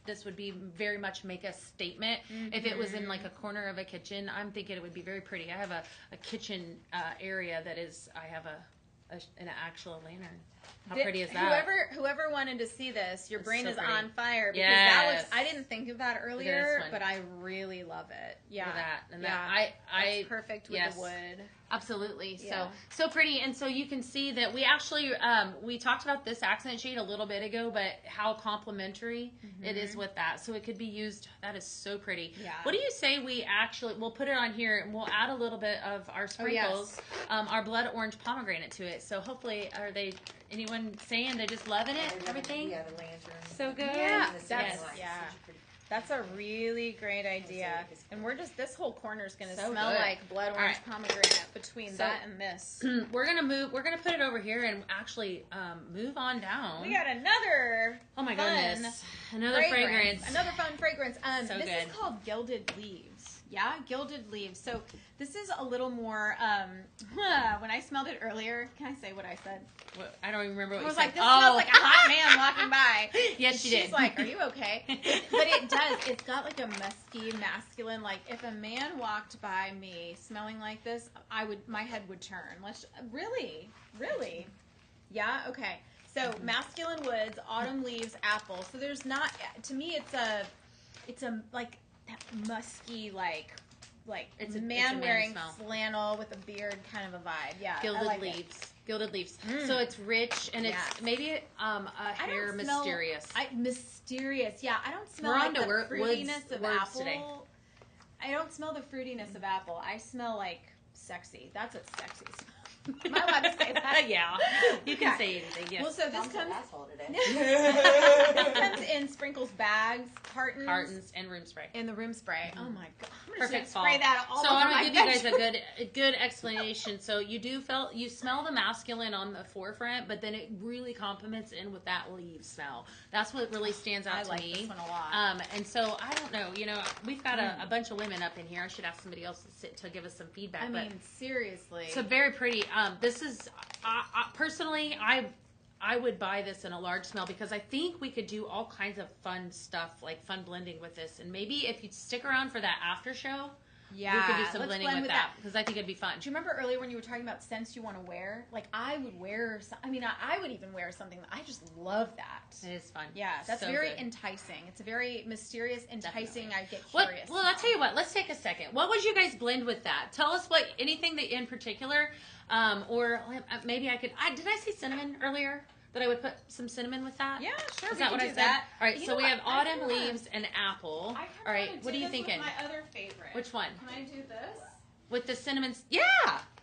this would be very much make a statement if it was in like a corner of a kitchen. I'm thinking it would be very pretty. I have a kitchen area that is, I have an actual lantern. How pretty is that? Whoever wanted to see this, your It's brain so is pretty. on fire, because Yes. I didn't think of that this earlier, one. but I really love it. Yeah, Look at that. And yeah. that, That's perfect with yes. the wood. Absolutely. Yeah. So pretty. And so you can see that we actually, we talked about this accent shade a little bit ago, but how complementary it is with that. So it could be used. That is so pretty. Yeah. What do you say we'll put it on here and we'll add a little bit of our sprinkles, our blood orange pomegranate to it. So hopefully, anyone saying they're just loving it, everything? Yeah, the lantern. So good. Yeah, And the that's sunlight. yeah. Such a pretty- That's a really great idea. Mosaic is And we're just, this whole corner is going to So smell good. like blood All orange right. pomegranate between So- that and this. We're gonna put it over here and actually move on down. We got another Oh my fun goodness. Another fragrance. Another fun fragrance. So This good. is called Gilded Leaves. Yeah, Gilded Leaves. So this is a little more, when I smelled it earlier, can I say what I said? I don't even remember what I you was said. like, this smells like a hot man walking by. Yes, you She's did. like, are you okay? But it does. It's got like a musky, masculine, like if a man walked by me smelling like this, my head would turn. Really? Yeah? Okay. So masculine woods, autumn leaves, apple. So there's not, to me it's it's a like that musky like It's a man man wearing smell. flannel with a beard kind of a vibe. Yeah, I Gilded like it. leaves. Gilded leaves. So it's rich and it's Yes. maybe a I hair don't smell- mysterious. Mysterious. Yeah, I don't smell We're like on to the words fruitiness of apple. today. I don't smell the fruitiness of apple. I smell like sexy. That's what sexy smells. Am I allowed to say that? Yeah, you can Okay. say anything. Yes. Well, so this Mom's an comes asshole today. this comes in sprinkles bags, Cartons and room spray. and the room spray. Oh my god! I'm Perfect just fall. gonna spray that all So over I'm my gonna give you guys bedroom. a good explanation. So you smell the masculine on the forefront, but then it really complements in with that leaf smell. That's what really stands out I to like me. this one a lot. And so I don't know. We've got a bunch of women up in here. I should ask somebody else to give us some feedback. I but mean, seriously. so very pretty. This is personally, I would buy this in a large smell because I think we could do all kinds of fun stuff, like fun blending with this. And maybe if you stick around for that after show, yeah, we could do some let's blending blend with that because I think it'd be fun. Do you remember earlier when you were talking about scents you want to wear? Like I would wear. I would even wear something that I just love that. It is fun. Yeah, that's So very good. enticing. It's a very mysterious, enticing. Definitely. I get What? curious. Well, I'll tell you what. Let's take a second. What would you guys blend with that? Tell us anything that in particular, or maybe I could. Did I say cinnamon earlier? That I would put some cinnamon with that? Yeah, sure. Is we that can what I do said? that. All right. You So know we what? have I autumn kinda- leaves and apple. I kinda All right. wanna What do are you this thinking? With my other favorite. Which one? Can I do this? With the cinnamon? Yeah.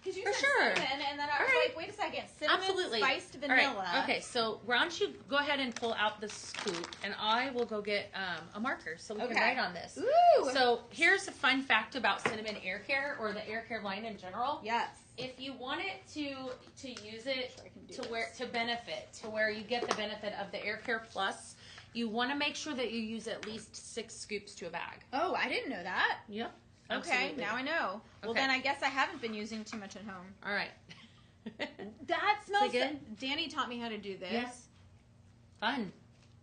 Because you For said sure. cinnamon, and then I All was right. like, wait a second, cinnamon, Absolutely. spiced All right. vanilla. Okay, so why don't you go ahead and pull out the scoop, and I will go get a marker so we can Okay. write on this. Ooh. So here's a fun fact about cinnamon air care or the air care line in general. Yes. If you want it to use it Sure, I can do to this. where you get the benefit of the air care plus, you want to make sure that you use at least 6 scoops to a bag. Oh, I didn't know that. Yep. Okay, Absolutely. now I know. Well, Okay. then I guess I haven't been using too much at home. All right. That smells good? Danny taught me how to do this. Yeah. Fun.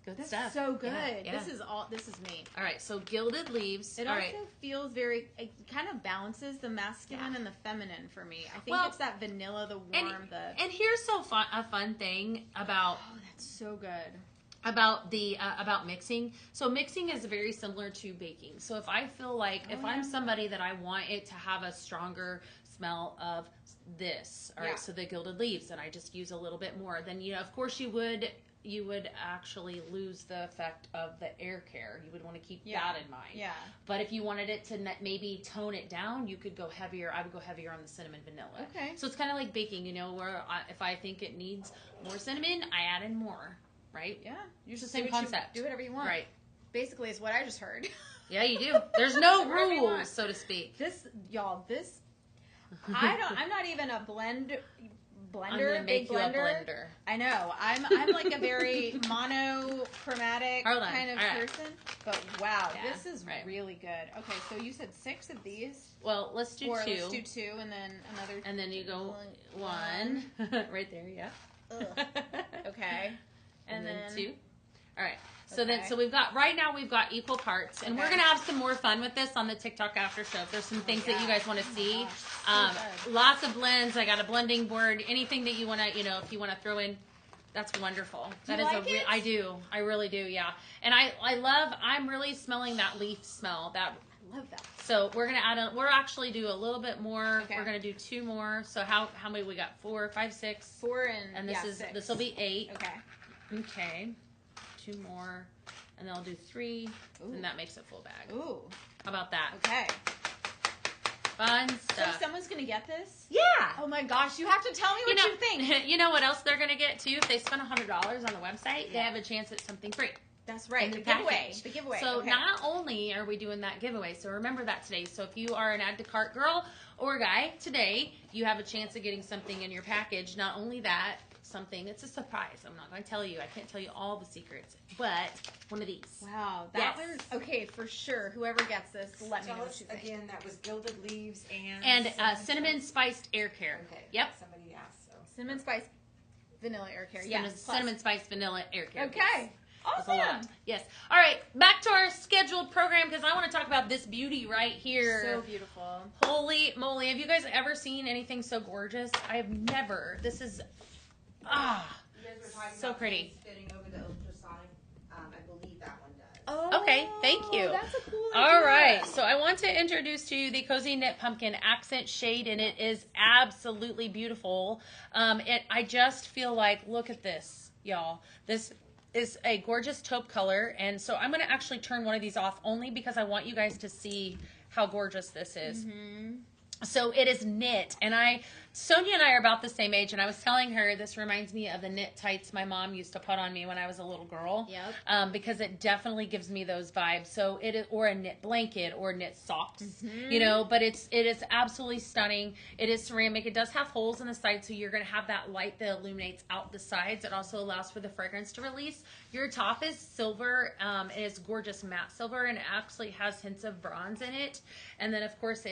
Good That's stuff. so good. Yeah. This is me. All right, so gilded leaves. It All also right. feels it kind of balances the masculine Yeah. and the feminine for me. I think Well, it's that vanilla, the And, warm, and here's a fun thing about oh, that's so good. about mixing. So mixing is very similar to baking. So if I feel like if I'm somebody that I want it to have a stronger smell of this, all right, Yeah. so the gilded leaves, and I just use a little bit more, then of course you would actually lose the effect of the air care. You would want to keep that in mind. Yeah. But if you wanted it to maybe tone it down, you could go heavier. I would go heavier on the cinnamon vanilla. Okay. So it's kind of like baking, where if I think it needs more cinnamon, I add in more, right? Yeah. You It's the just same do what concept. do whatever you want. Right. Basically, is what I just heard. Yeah, you do. There's no Whatever you want. rules, so to speak. This, I'm not even a blender, I'm gonna make big you blender. a blender. I know. I'm like a very monochromatic Hold on. kind of All right. person. But wow, Yeah, this is right. really good. Okay, so you said 6 of these. Well, let's do Or 2. let's do 2 and then another. And then you go One. 1. Right there, yeah. Ugh. Okay. And then then 2. All right. So Okay. then, we've got equal parts, and we're Okay. gonna have some more fun with this on the TikTok after show. If there's some things that you guys want to see, gosh, so good. lots of blends. I got a blending board. Anything that you want to, if you want to throw in, that's wonderful. Do That you is like it? I do. I really do. Yeah. And I'm really smelling that leaf smell. Love that. So we're gonna we're actually do a little bit more. Okay. We're gonna do 2 more. So how many we got? 4, 5, 6. 4 and And six. this will be 8. Okay. Okay, 2 more, and then I'll do 3, Ooh. and that makes it full bag. Ooh. How about that? Okay. Fun So stuff. someone's gonna get this? Yeah. Oh my gosh! You have to tell me what you think. You know what else they're gonna get too? If they spend $100 on the website, they have a chance at something free. That's right. In The the giveaway. package. The giveaway. So okay. not only are we doing that giveaway, so remember that today. So if you are an add to cart girl or guy today, you have a chance of getting something in your package. Not only that, something it's a surprise. I'm not going to tell you. I can't tell you all the secrets, but one of these. Wow, that Yes. one. Okay, for sure. Whoever gets this, let me Tell know what us you think. again, that was gilded leaves And cinnamon spiced air care. Okay. Yep. Somebody asked, so. Cinnamon spice, vanilla air care. Yes. plus. Cinnamon spiced vanilla air care. Okay. Yes. That's a lot. Awesome. Yes. All right. Back to our scheduled program because I want to talk about this beauty right here. So beautiful. Holy moly. Have you guys ever seen anything so gorgeous? I have never. This is, You guys were talking So about pretty. things fitting over the ultrasonic. I believe that one does. Oh, Okay, thank you. That's a cool idea. All right, so I want to introduce to you the Cozy Knit Pumpkin accent shade, and it is absolutely beautiful. I just feel like, look at this, y'all. This is a gorgeous taupe color, and so I'm going to actually turn one of these off only because I want you guys to see how gorgeous this is. Mm-hmm. So it is knit, and Sonia and I are about the same age, and I was telling her this reminds me of the knit tights my mom used to put on me when I was a little girl. Yep. Because it definitely gives me those vibes. So it is, or a knit blanket or knit socks, Mm-hmm. but it is absolutely stunning. It is ceramic. It does have holes in the sides, so you're going to have that light that illuminates out the sides. It also allows for the fragrance to release. Your top is silver. It is gorgeous matte silver, and it actually has hints of bronze in it. And then of course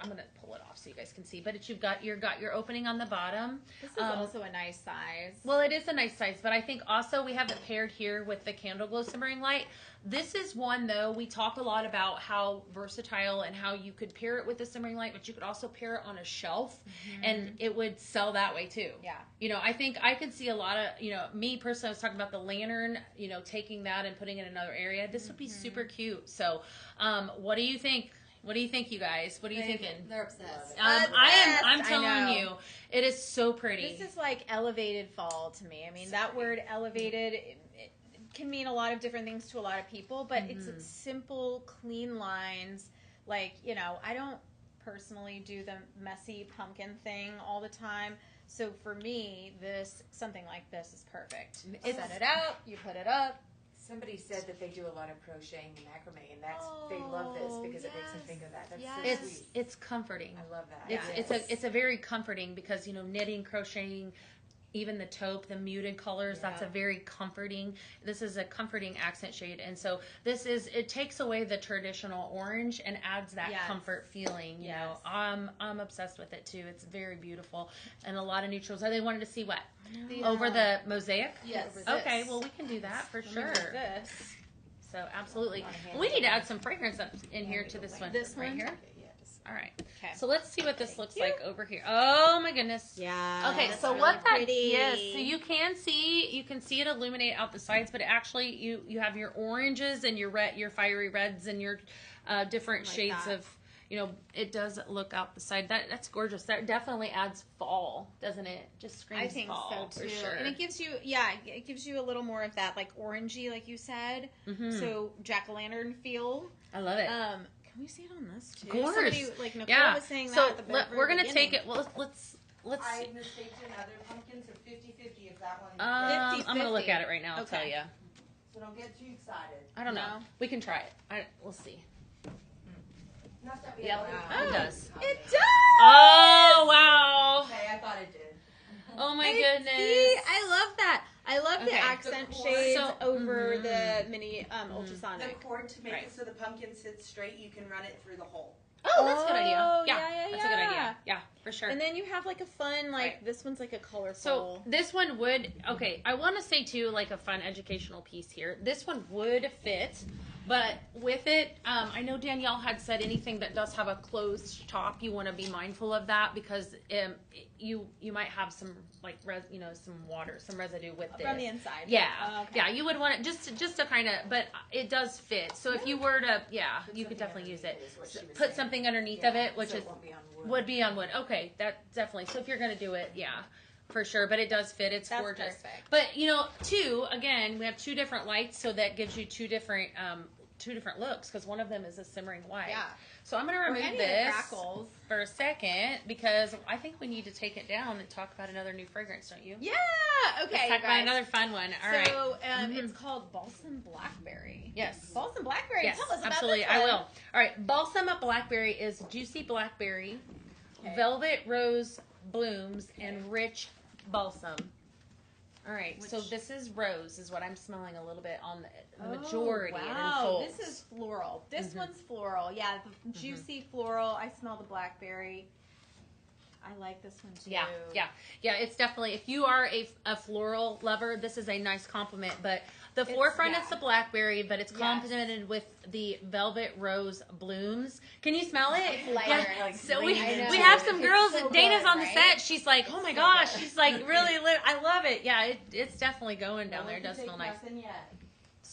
I'm gonna pull it off so you guys can see, but you've got your opening on the bottom. This is also a nice size. Well, it is a nice size, but I think also we have it paired here with the candle glow simmering light. This is one though, we talk a lot about how versatile and how you could pair it with the simmering light, but you could also pair it on a shelf and it would sell that way too. Yeah. I think I could see a lot of, me personally, I was talking about the lantern, taking that and putting it in another area. This would be super cute. So, what do you think? What do you think, you guys? What are you thinking? They're obsessed. I'm I telling know. you, it is so pretty. This is like elevated fall to me. I mean, that word elevated, it can mean a lot of different things to a lot of people, but it's simple, clean lines. Like, I don't personally do the messy pumpkin thing all the time. So for me, something like this is perfect. Set it out, you put it up. Somebody said that they do a lot of crocheting and macrame, and they love this because it makes them think of that. That's so sweet. It's comforting. I love that. It's a very comforting because knitting, crocheting, even the taupe, the muted colors, that's a very comforting. This is a comforting accent shade, and so it takes away the traditional orange and adds that comfort feeling. I'm obsessed with it too. It's very beautiful, and a lot of neutrals. They wanted to see what over the mosaic. Yes. Okay, well we can do that for sure. This. So absolutely, we need to add some fragrance up in here to this one. This right one? here. All right. Okay. So let's see what this looks like over here. Oh my goodness. Yeah. Okay, that's so really what that pretty. is, so you can see it illuminate out the sides, but actually you have your oranges and your fiery reds and your different Like shades that. of it does look out the side. That's gorgeous. That definitely adds fall, doesn't it? Just screams I think fall so too. for sure. And it gives you a little more of that like orangey, like you said. So jack-o'-lantern feel. I love it. Can we see it on this too? Of course. Somebody, like Nicole Yeah. was saying So that at the very we're gonna beginning. take it. Well, let's. I mistaked another pumpkin, so 50-50 if that one. I'm gonna 50-50. look at it right now. I'll Okay. tell you. So don't get too excited. I don't know. No. We can try it. We'll see. Not that we Yep. have It does. It does. Oh wow! Okay, I thought it did. Oh my I goodness! see. I love that. I love the Okay. accent The cord. shades So- over Mhm. the mini The ultrasonic. cord to make Right. it so the pumpkin sits straight, you can run it through the hole. Oh, that's a good idea. Oh, Yeah, yeah, that's a good yeah. idea. Yeah, for sure. And then you have like a fun, like Right. this one's like a colorful. So this one would, okay, I want to say too, like a fun educational piece here. This one would fit, but with it, I know Danielle had said anything that does have a closed top, you want to be mindful of that because you might have some like some water, some residue with this. From the inside. Yeah, Oh, okay. yeah, you would want it just to kind of, but it does fit. So if you were to, you could definitely use it. Put something underneath of it, which so is it won't be on wood. would be on wood. Okay, that definitely. So if you're gonna do it, yeah, for sure. But it does fit. It's That's gorgeous. perfect. But again, we have two different lights, so that gives you two different looks because one of them is a simmering white. Yeah. So I'm gonna Or remove any of the this crackles. for a second because I think we need to take it down and talk about another new fragrance, don't you? Yeah. Okay. Let's talk about guys. another fun one. All right. So it's called Balsam Blackberry. Yes. Balsam Blackberry. Yes, Tell us about absolutely. this I one. will. All right. Balsam Blackberry is juicy blackberry, Okay. velvet rose blooms, and rich balsam. All right. So this is rose, is what I'm smelling a little bit on the majority. It Wow, unfolds. this is floral. This Mhm. one's floral. Yeah, the juicy floral. I smell the blackberry. I like this one too. Yeah. It's definitely, if you are a floral lover, this is a nice compliment. But the forefront is the blackberry, but it's complemented with the velvet rose blooms. Can you smell it? It's lighter. Yeah. Like So we leaning into have it. some It's girls. so Dana's good, on the right? set. She's like, oh my gosh. She's like, really. I love it. Yeah, it's definitely going down there. It does smell nice. Nothing yet.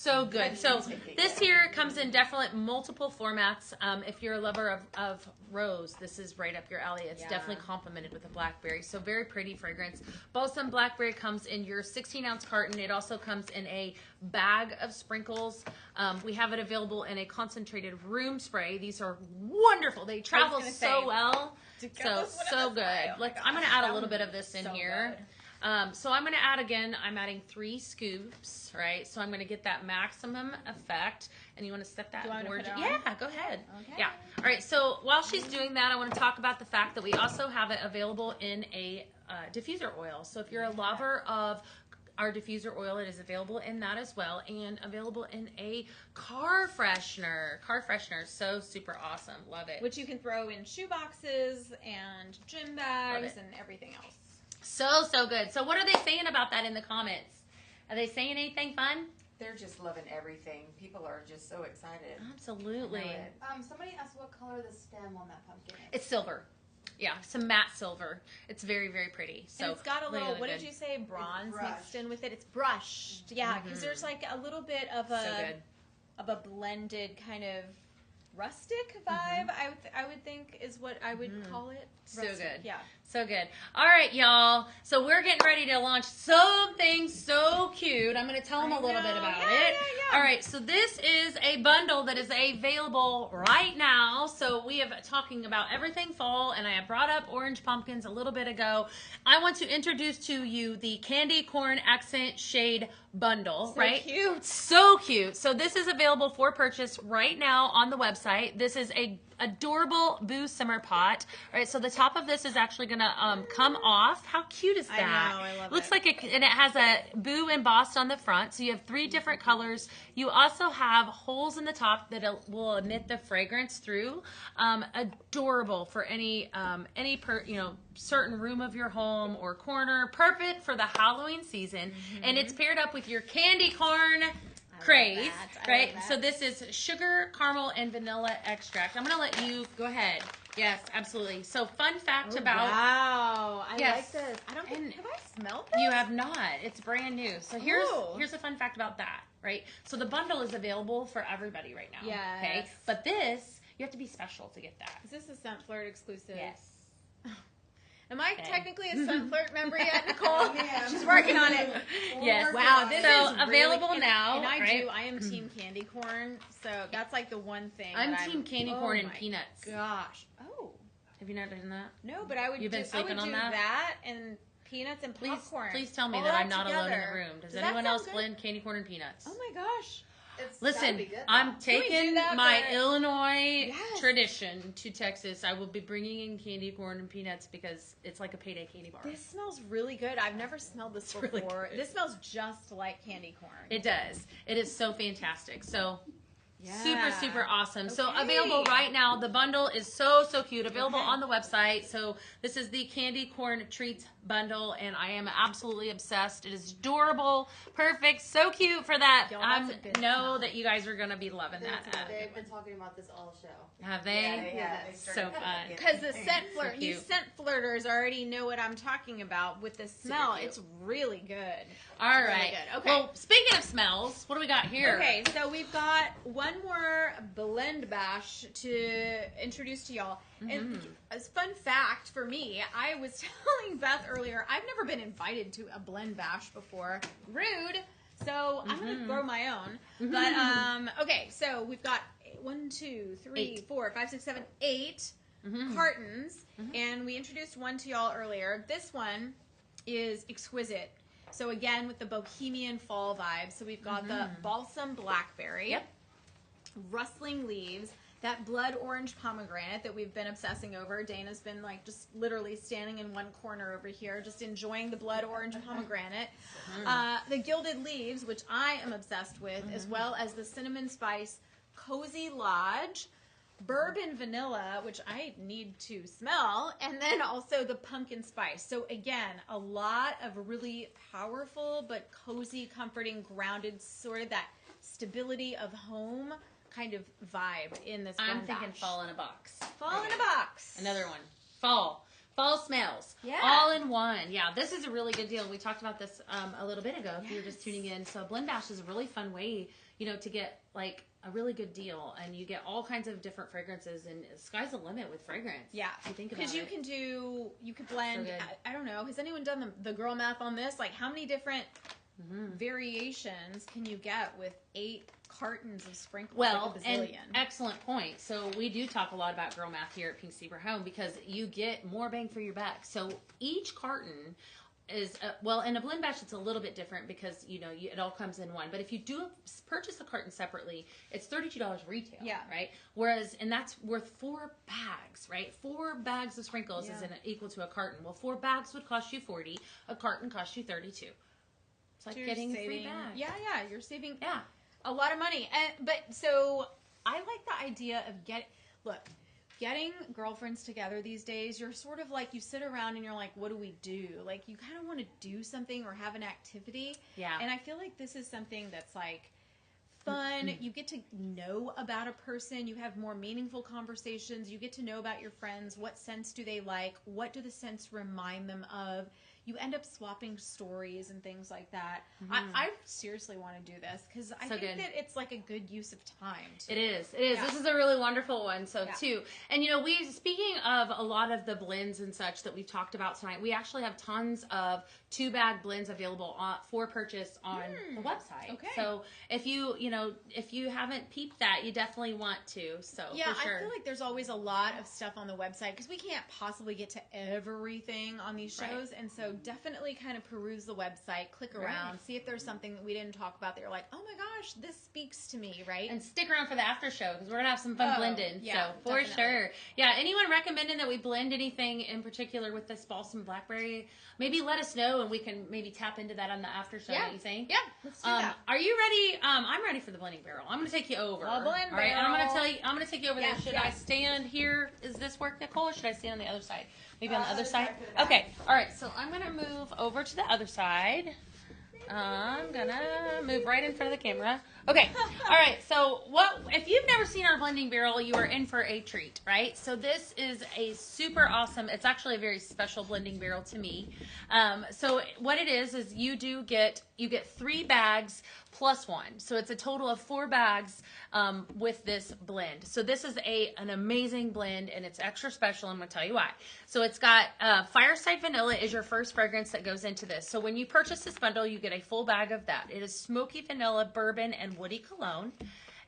so good. So this here comes in definitely multiple formats. If you're a lover of rose, this is right up your alley. It's definitely complemented with a blackberry. So very pretty fragrance. Balsam Blackberry comes in your 16-ounce carton. It also comes in a bag of sprinkles. We have it available in a concentrated room spray. These are wonderful. They travel so well. So good. I'm going to add a little bit of this in here. So I'm going to add again, I'm adding 3 scoops, right? So I'm going to get that maximum effect. And you want to set that board? Yeah, go ahead. Okay. Yeah. All right. So while she's doing that, I want to talk about the fact that we also have it available in a diffuser oil. So if you're a lover of our diffuser oil, it is available in that as well, and available in a car freshener. So super awesome. Love it. Which you can throw in shoe boxes and gym bags and everything else. So good. So what are they saying about that in the comments? Are they saying anything fun? They're just loving everything. People are just so excited. Absolutely. Somebody asked what color the stem on that pumpkin is. It's silver. Yeah, some matte silver. It's very, very pretty. So and it's got a little, really what did you say, bronze mixed in with it? It's brushed. Yeah, because there's like a little bit of a blended kind of rustic vibe, I would think is what I would call it. Rustic. So good. Yeah. So good. All right, y'all. So we're getting ready to launch something so cute. I'm going to tell them a little bit about it. All right. So this is a bundle that is available right now. So we have talking about everything fall, and I have brought up orange pumpkins a little bit ago. I want to introduce to you the Candy Corn Accent Shade Bundle, right? Cute. So cute. So this is available for purchase right now on the website. This is a adorable Boo Simmer pot. All right, so the top of this is actually going to come off. How cute is that? I know, I love Looks it. like it, and it has a Boo embossed on the front. So you have 3 different colors. You also have holes in the top that will emit the fragrance through. Adorable for any certain room of your home or corner. Perfect for the Halloween season. And it's paired up with your candy corn craze, right? So this is sugar, caramel, and vanilla extract. I'm going to let you go ahead. Yes, absolutely. So fun fact about... Wow. I like this. I don't think... Have I smelled this? You have not. It's brand new. So here's a fun fact about that, right? So the bundle is available for everybody right now. Yes. Okay? But this, you have to be special to get that. Is this a Scent Flirt exclusive? Yes. Am I technically a Scent Flirt member yet, Nicole? She's working on it. Yes. Wow, this so is available really, now. And right? I am team candy corn, so that's like the one thing. I'm team candy corn and peanuts. Gosh. Oh. Have you not done that? No, but I would You've been sleeping on that and peanuts and popcorn. Please tell me all that I'm not alone in together. the room. Does that anyone sound else good? blend candy corn and peanuts? Oh my gosh. Listen, good, I'm Can we do taking that, my but- Illinois Yes. tradition to Texas. I will be bringing in candy corn and peanuts because it's like a payday candy bar. This smells really good. I've never smelled this really before. good. This smells just like candy corn. It does. It is so fantastic. So Yeah. super awesome. So Okay. available right now. The bundle is so cute. Available on the website. So this is the Candy Corn Treats bundle, and I am absolutely obsessed. It is adorable, perfect, so cute for that. Y'all, I that's a good know smell. that you guys are gonna be loving that. They've been talking about this all show. Have they? Yeah, they So started fun. Because the scent flirt, you cute. scent flirters already know what I'm talking about with the smell. cute. It's really good. All Really right. good. Okay. Well, speaking of smells, what do we got here? Okay, so we've got one more blend bash to introduce to y'all. And as fun fact for me, I was telling Beth earlier, I've never been invited to a blend bash before. Rude. So I'm going to throw my own. But, okay, so we've got 1, 2, 3, 8. 4, 5, 6, 7, 8 cartons. And we introduced one to y'all earlier. This one is exquisite. So again, with the bohemian fall vibe. So we've got the balsam blackberry, Yep. rustling leaves, that blood orange pomegranate that we've been obsessing over. Dana's been like just literally standing in one corner over here, just enjoying the blood orange pomegranate. The gilded leaves, which I am obsessed with, as well as the cinnamon spice cozy lodge, bourbon vanilla, which I need to smell, and then also the pumpkin spice. So again, a lot of really powerful but cozy, comforting, grounded, sort of that stability of home kind of vibe in this I'm blend thinking bash. fall in a box. Fall in a box. Another one. Fall smells. Yeah. All in one. Yeah, this is a really good deal. We talked about this a little bit ago if you were just tuning in. So Blend Bash is a really fun way, to get like a really good deal, and you get all kinds of different fragrances, and the sky's the limit with fragrance. Yeah, if you think about because it. you could blend. So good. I don't know. Has anyone done the girl math on this? Like, how many different variations can you get with 8 cartons of sprinkles? Well, like a and bazillion. excellent point. So we do talk a lot about girl math here at Pink Zebra Home because you get more bang for your buck. So each carton is in a blend batch it's a little bit different because it all comes in one. But if you do purchase a carton separately, it's $32 retail. Yeah. Right. Whereas that's worth 4 bags. Right. 4 bags of sprinkles is equal to a carton. Well, 4 bags would cost you $40. A carton costs you $32. It's like So getting saving, a free bag. Yeah, you're saving Yeah. a lot of money. But so I like the idea of getting girlfriends together these days. You're sort of like, you sit around and you're like, what do we do? Like, you kind of want to do something or have an activity. Yeah. And I feel like this is something that's like fun. You get to know about a person. You have more meaningful conversations. You get to know about your friends. What scents do they like? What do the scents remind them of? You end up swapping stories and things like that. I seriously want to do this because I think that it's like a good use of time. Too. It is. Yeah. This is a really wonderful one. So too, and speaking of a lot of the blends and such that we've talked about tonight, we actually have tons of 2-bag blends available for purchase on the website. Okay. So if you haven't peeped that, you definitely want to. So yeah, for sure. I feel like there's always a lot of stuff on the website because we can't possibly get to everything on these shows, and so definitely kind of peruse the website, click around, see if there's something that we didn't talk about that you're like, oh my gosh, this speaks to me, right? And stick around for the after show because we're gonna have some fun blending. Yeah, so for sure. Yeah. Anyone recommending that we blend anything in particular with this balsam blackberry? Maybe let us know and we can maybe tap into that on the after show. What you think? Yeah, let's do that. Are you ready? I'm ready for the blending barrel. I'm gonna take you over. The blend All right, and barrel. I'm gonna take you over there. Should I stand here? Is this work, Nicole, or should I stand on the other side? Maybe on the other side? Okay. All right. So I'm going to move over to the other side. I'm going to move right in front of the camera. Okay. All right. So if you've never seen our blending barrel, you are in for a treat, right? So this is a super awesome, it's actually a very special blending barrel to me. So what it is you get 3 bags plus 1. So it's a total of 4 bags with this blend. So this is an amazing blend, and it's extra special. I'm going to tell you why. So it's got Fireside Vanilla is your first fragrance that goes into this. So when you purchase this bundle, you get a full bag of that. It is smoky vanilla, bourbon, and woody cologne.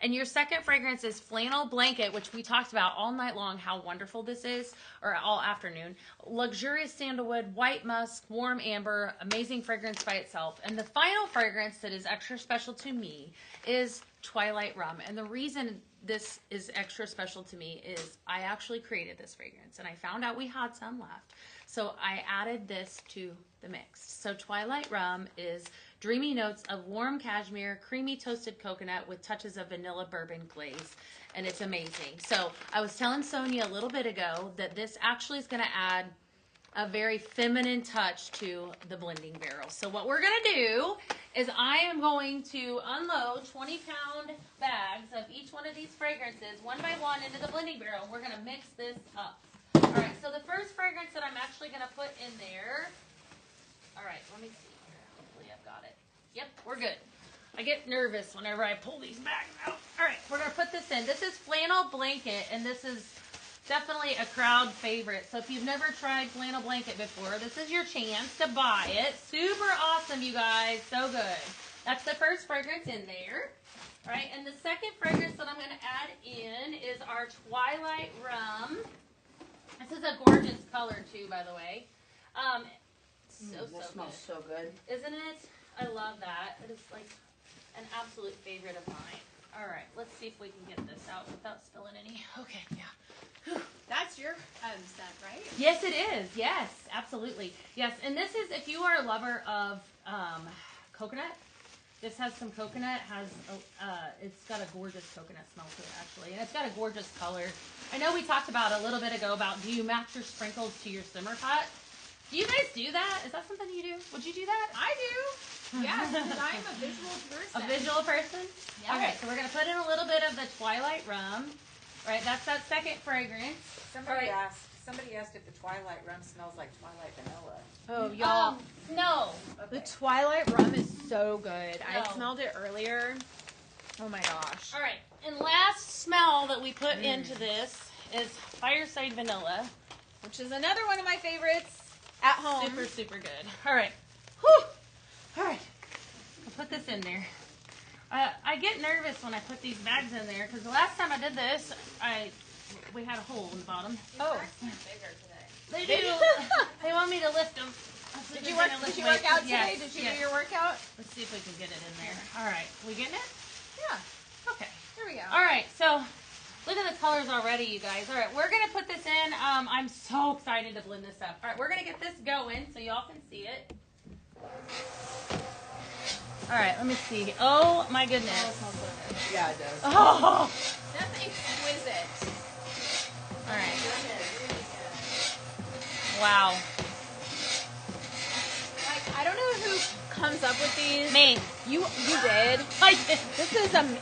And your second fragrance is Flannel Blanket, which we talked about all night long, how wonderful this is, or all afternoon. Luxurious sandalwood, white musk, warm amber, amazing fragrance by itself. And the final fragrance that is extra special to me is Twilight Rum. And the reason this is extra special to me is I actually created this fragrance, and I found out we had some left. So I added this to the mix. So Twilight Rum is dreamy notes of warm cashmere, creamy toasted coconut with touches of vanilla bourbon glaze. And it's amazing. So I was telling Sonia a little bit ago that this actually is going to add a very feminine touch to the blending barrel. So what we're going to do is I am going to unload 20-pound bags of each one of these fragrances one by one into the blending barrel. We're going to mix this up. All right, so the first fragrance that I'm actually going to put in there. All right, let me see here. Hopefully I've got it. Yep, we're good. I get nervous whenever I pull these bags out. All right, we're going to put this in. This is Flannel Blanket, and this is definitely a crowd favorite. So if you've never tried Flannel Blanket before, this is your chance to buy it. Super awesome, you guys. So good. That's the first fragrance in there. All right, and the second fragrance that I'm going to add in is our Twilight Rum. This is a gorgeous color, too, by the way. So smells good. so good. Isn't it? I love that. It is like an absolute favorite of mine. All right, let's see if we can get this out without spilling any. Okay, yeah. Whew. That's your scent, right? Yes, it is. Yes, absolutely. Yes, and this is, if you are a lover of coconut, this has some coconut. It's got a gorgeous coconut smell to it, actually. And it's got a gorgeous color. I know we talked about a little bit ago about do you match your sprinkles to your simmer pot? Do you guys do that? Is that something you do? Would you do that? I do. Yes, because I'm a visual person. A visual person? Yes. Okay, so we're going to put in a little bit of the Twilight Rum. All right, that's that second fragrance. Somebody asked if the Twilight Rum smells like Twilight Vanilla. Oh, y'all. No. The Twilight Rum is so good. No. I smelled it earlier. Oh my gosh. All right, and last smell that we put into this is Fireside Vanilla. Which is another one of my favorites at home. Super, super good. All right. Whew. All right. I'll put this in there. I get nervous when I put these bags in there because the last time I did this, we had a hole in the bottom. Oh. Bigger today. They do. They want me to lift them. Did you work out today? Yes, Did you yes. do your workout? Let's see if we can get it in there. All right. We getting it? Yeah. Okay. Here we go. All right. So look at the colors already, you guys. All right. We're going to put this in. I'm so excited to blend this up. All right. We're going to get this going so y'all can see it. All right. Let me see. Oh, my goodness. Yeah, it does. Oh. That's exquisite. All right. Wow. Like, I don't know who comes up with these. Me. You did. I did.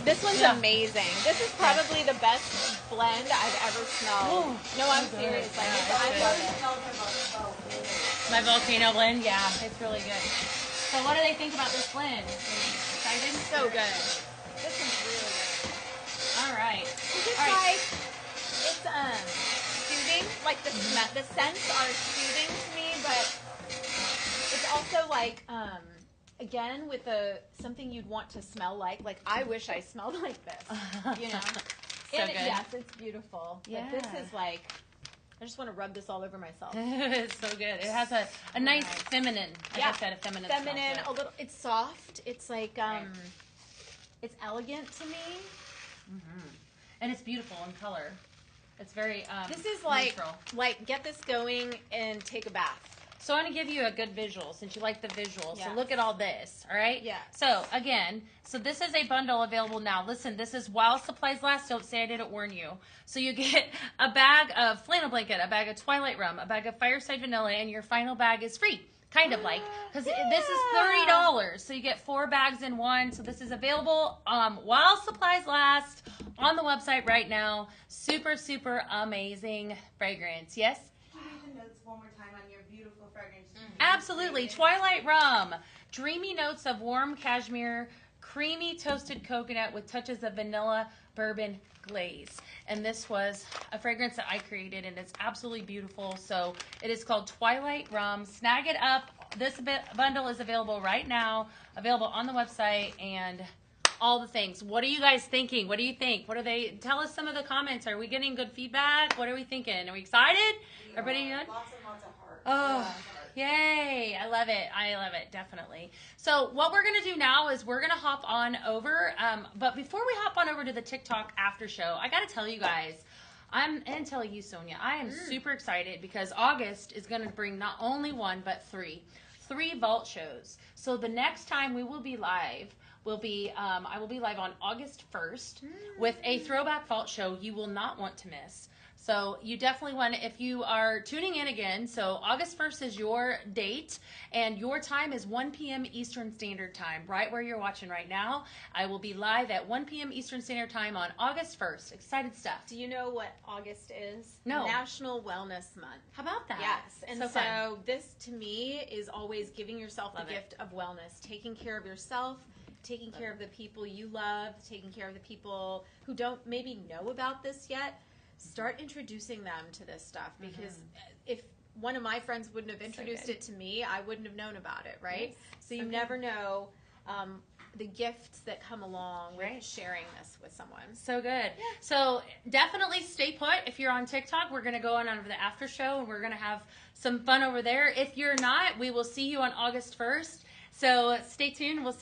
This one's Yeah. amazing. This is probably the best blend I've ever smelled. Oh, no, I'm so serious. good. Like, Yeah, I it's love good. it. My volcano blend. Yeah, it's really good. So what do they think about this blend? Excited? So good. This one's really good. All right. It's All right. like it's soothing. Like the scents are soothing to me, but it's also like again with something you'd want to smell like. Like I wish I smelled like this. You know. So And good. yes, it's beautiful. Yeah. But this is like I just want to rub this all over myself. It's so good. It has a nice feminine, like Yeah. I said, a feminine smell to Feminine, it. a little. It's soft. It's like it's elegant to me. And it's beautiful in color. It's very This is like neutral. get this going and take a bath. So I want to give you a good visual since you like the visual. So Yes. look at all this, all right? Yes. So again, this is a bundle available now. Listen, this is while supplies last. Don't say I didn't warn you. So you get a bag of flannel blanket, a bag of Twilight Rum, a bag of Fireside Vanilla, and your final bag is free. Kind of like, because this is $30. So you get 4 bags in one. So this is available while supplies last on the website right now. Super, super amazing fragrance. Yes? Can you read the notes one more time on your beautiful fragrance? Absolutely. Twilight Rum. Dreamy notes of warm cashmere, creamy toasted coconut with touches of vanilla bourbon glaze. And this was a fragrance that I created, and it's absolutely beautiful. So it is called Twilight Rum. Snag it up. This bundle is available right now, available on the website, and all the things. What are you guys thinking? What do you think? What are they? Tell us some of the comments. Are we getting good feedback? What are we thinking? Are we excited? Everybody good? Lots and lots of hearts. Oh, yay. I love it. I love it. Definitely. So what we're going to do now is we're going to hop on over. But before we hop on over to the TikTok after show, I got to tell you guys, and tell you, Sonia, I am super excited because August is going to bring not only one, but three vault shows. So the next time we will be live, I will be live on August 1st with a throwback vault show you will not want to miss. So you definitely want to, if you are tuning in again, so August 1st is your date, and your time is 1 p.m. Eastern Standard Time, right where you're watching right now. I will be live at 1 p.m. Eastern Standard Time on August 1st. Excited stuff. Do you know what August is? No. National Wellness Month. How about that? Yes, and So so, fun. this to me is always giving yourself Love the it. gift of wellness, taking care of yourself, taking care of the people you love, taking care of the people who don't maybe know about this yet. Start introducing them to this stuff because if one of my friends wouldn't have introduced good. it to me, I wouldn't have known about it, right? Yes. So you Okay. never know the gifts that come along with Right. sharing this with someone. So good. So definitely stay put. If you're on TikTok, we're going to go on over the after show, and we're going to have some fun over there. If you're not, we will see you on August 1st. So stay tuned. We'll see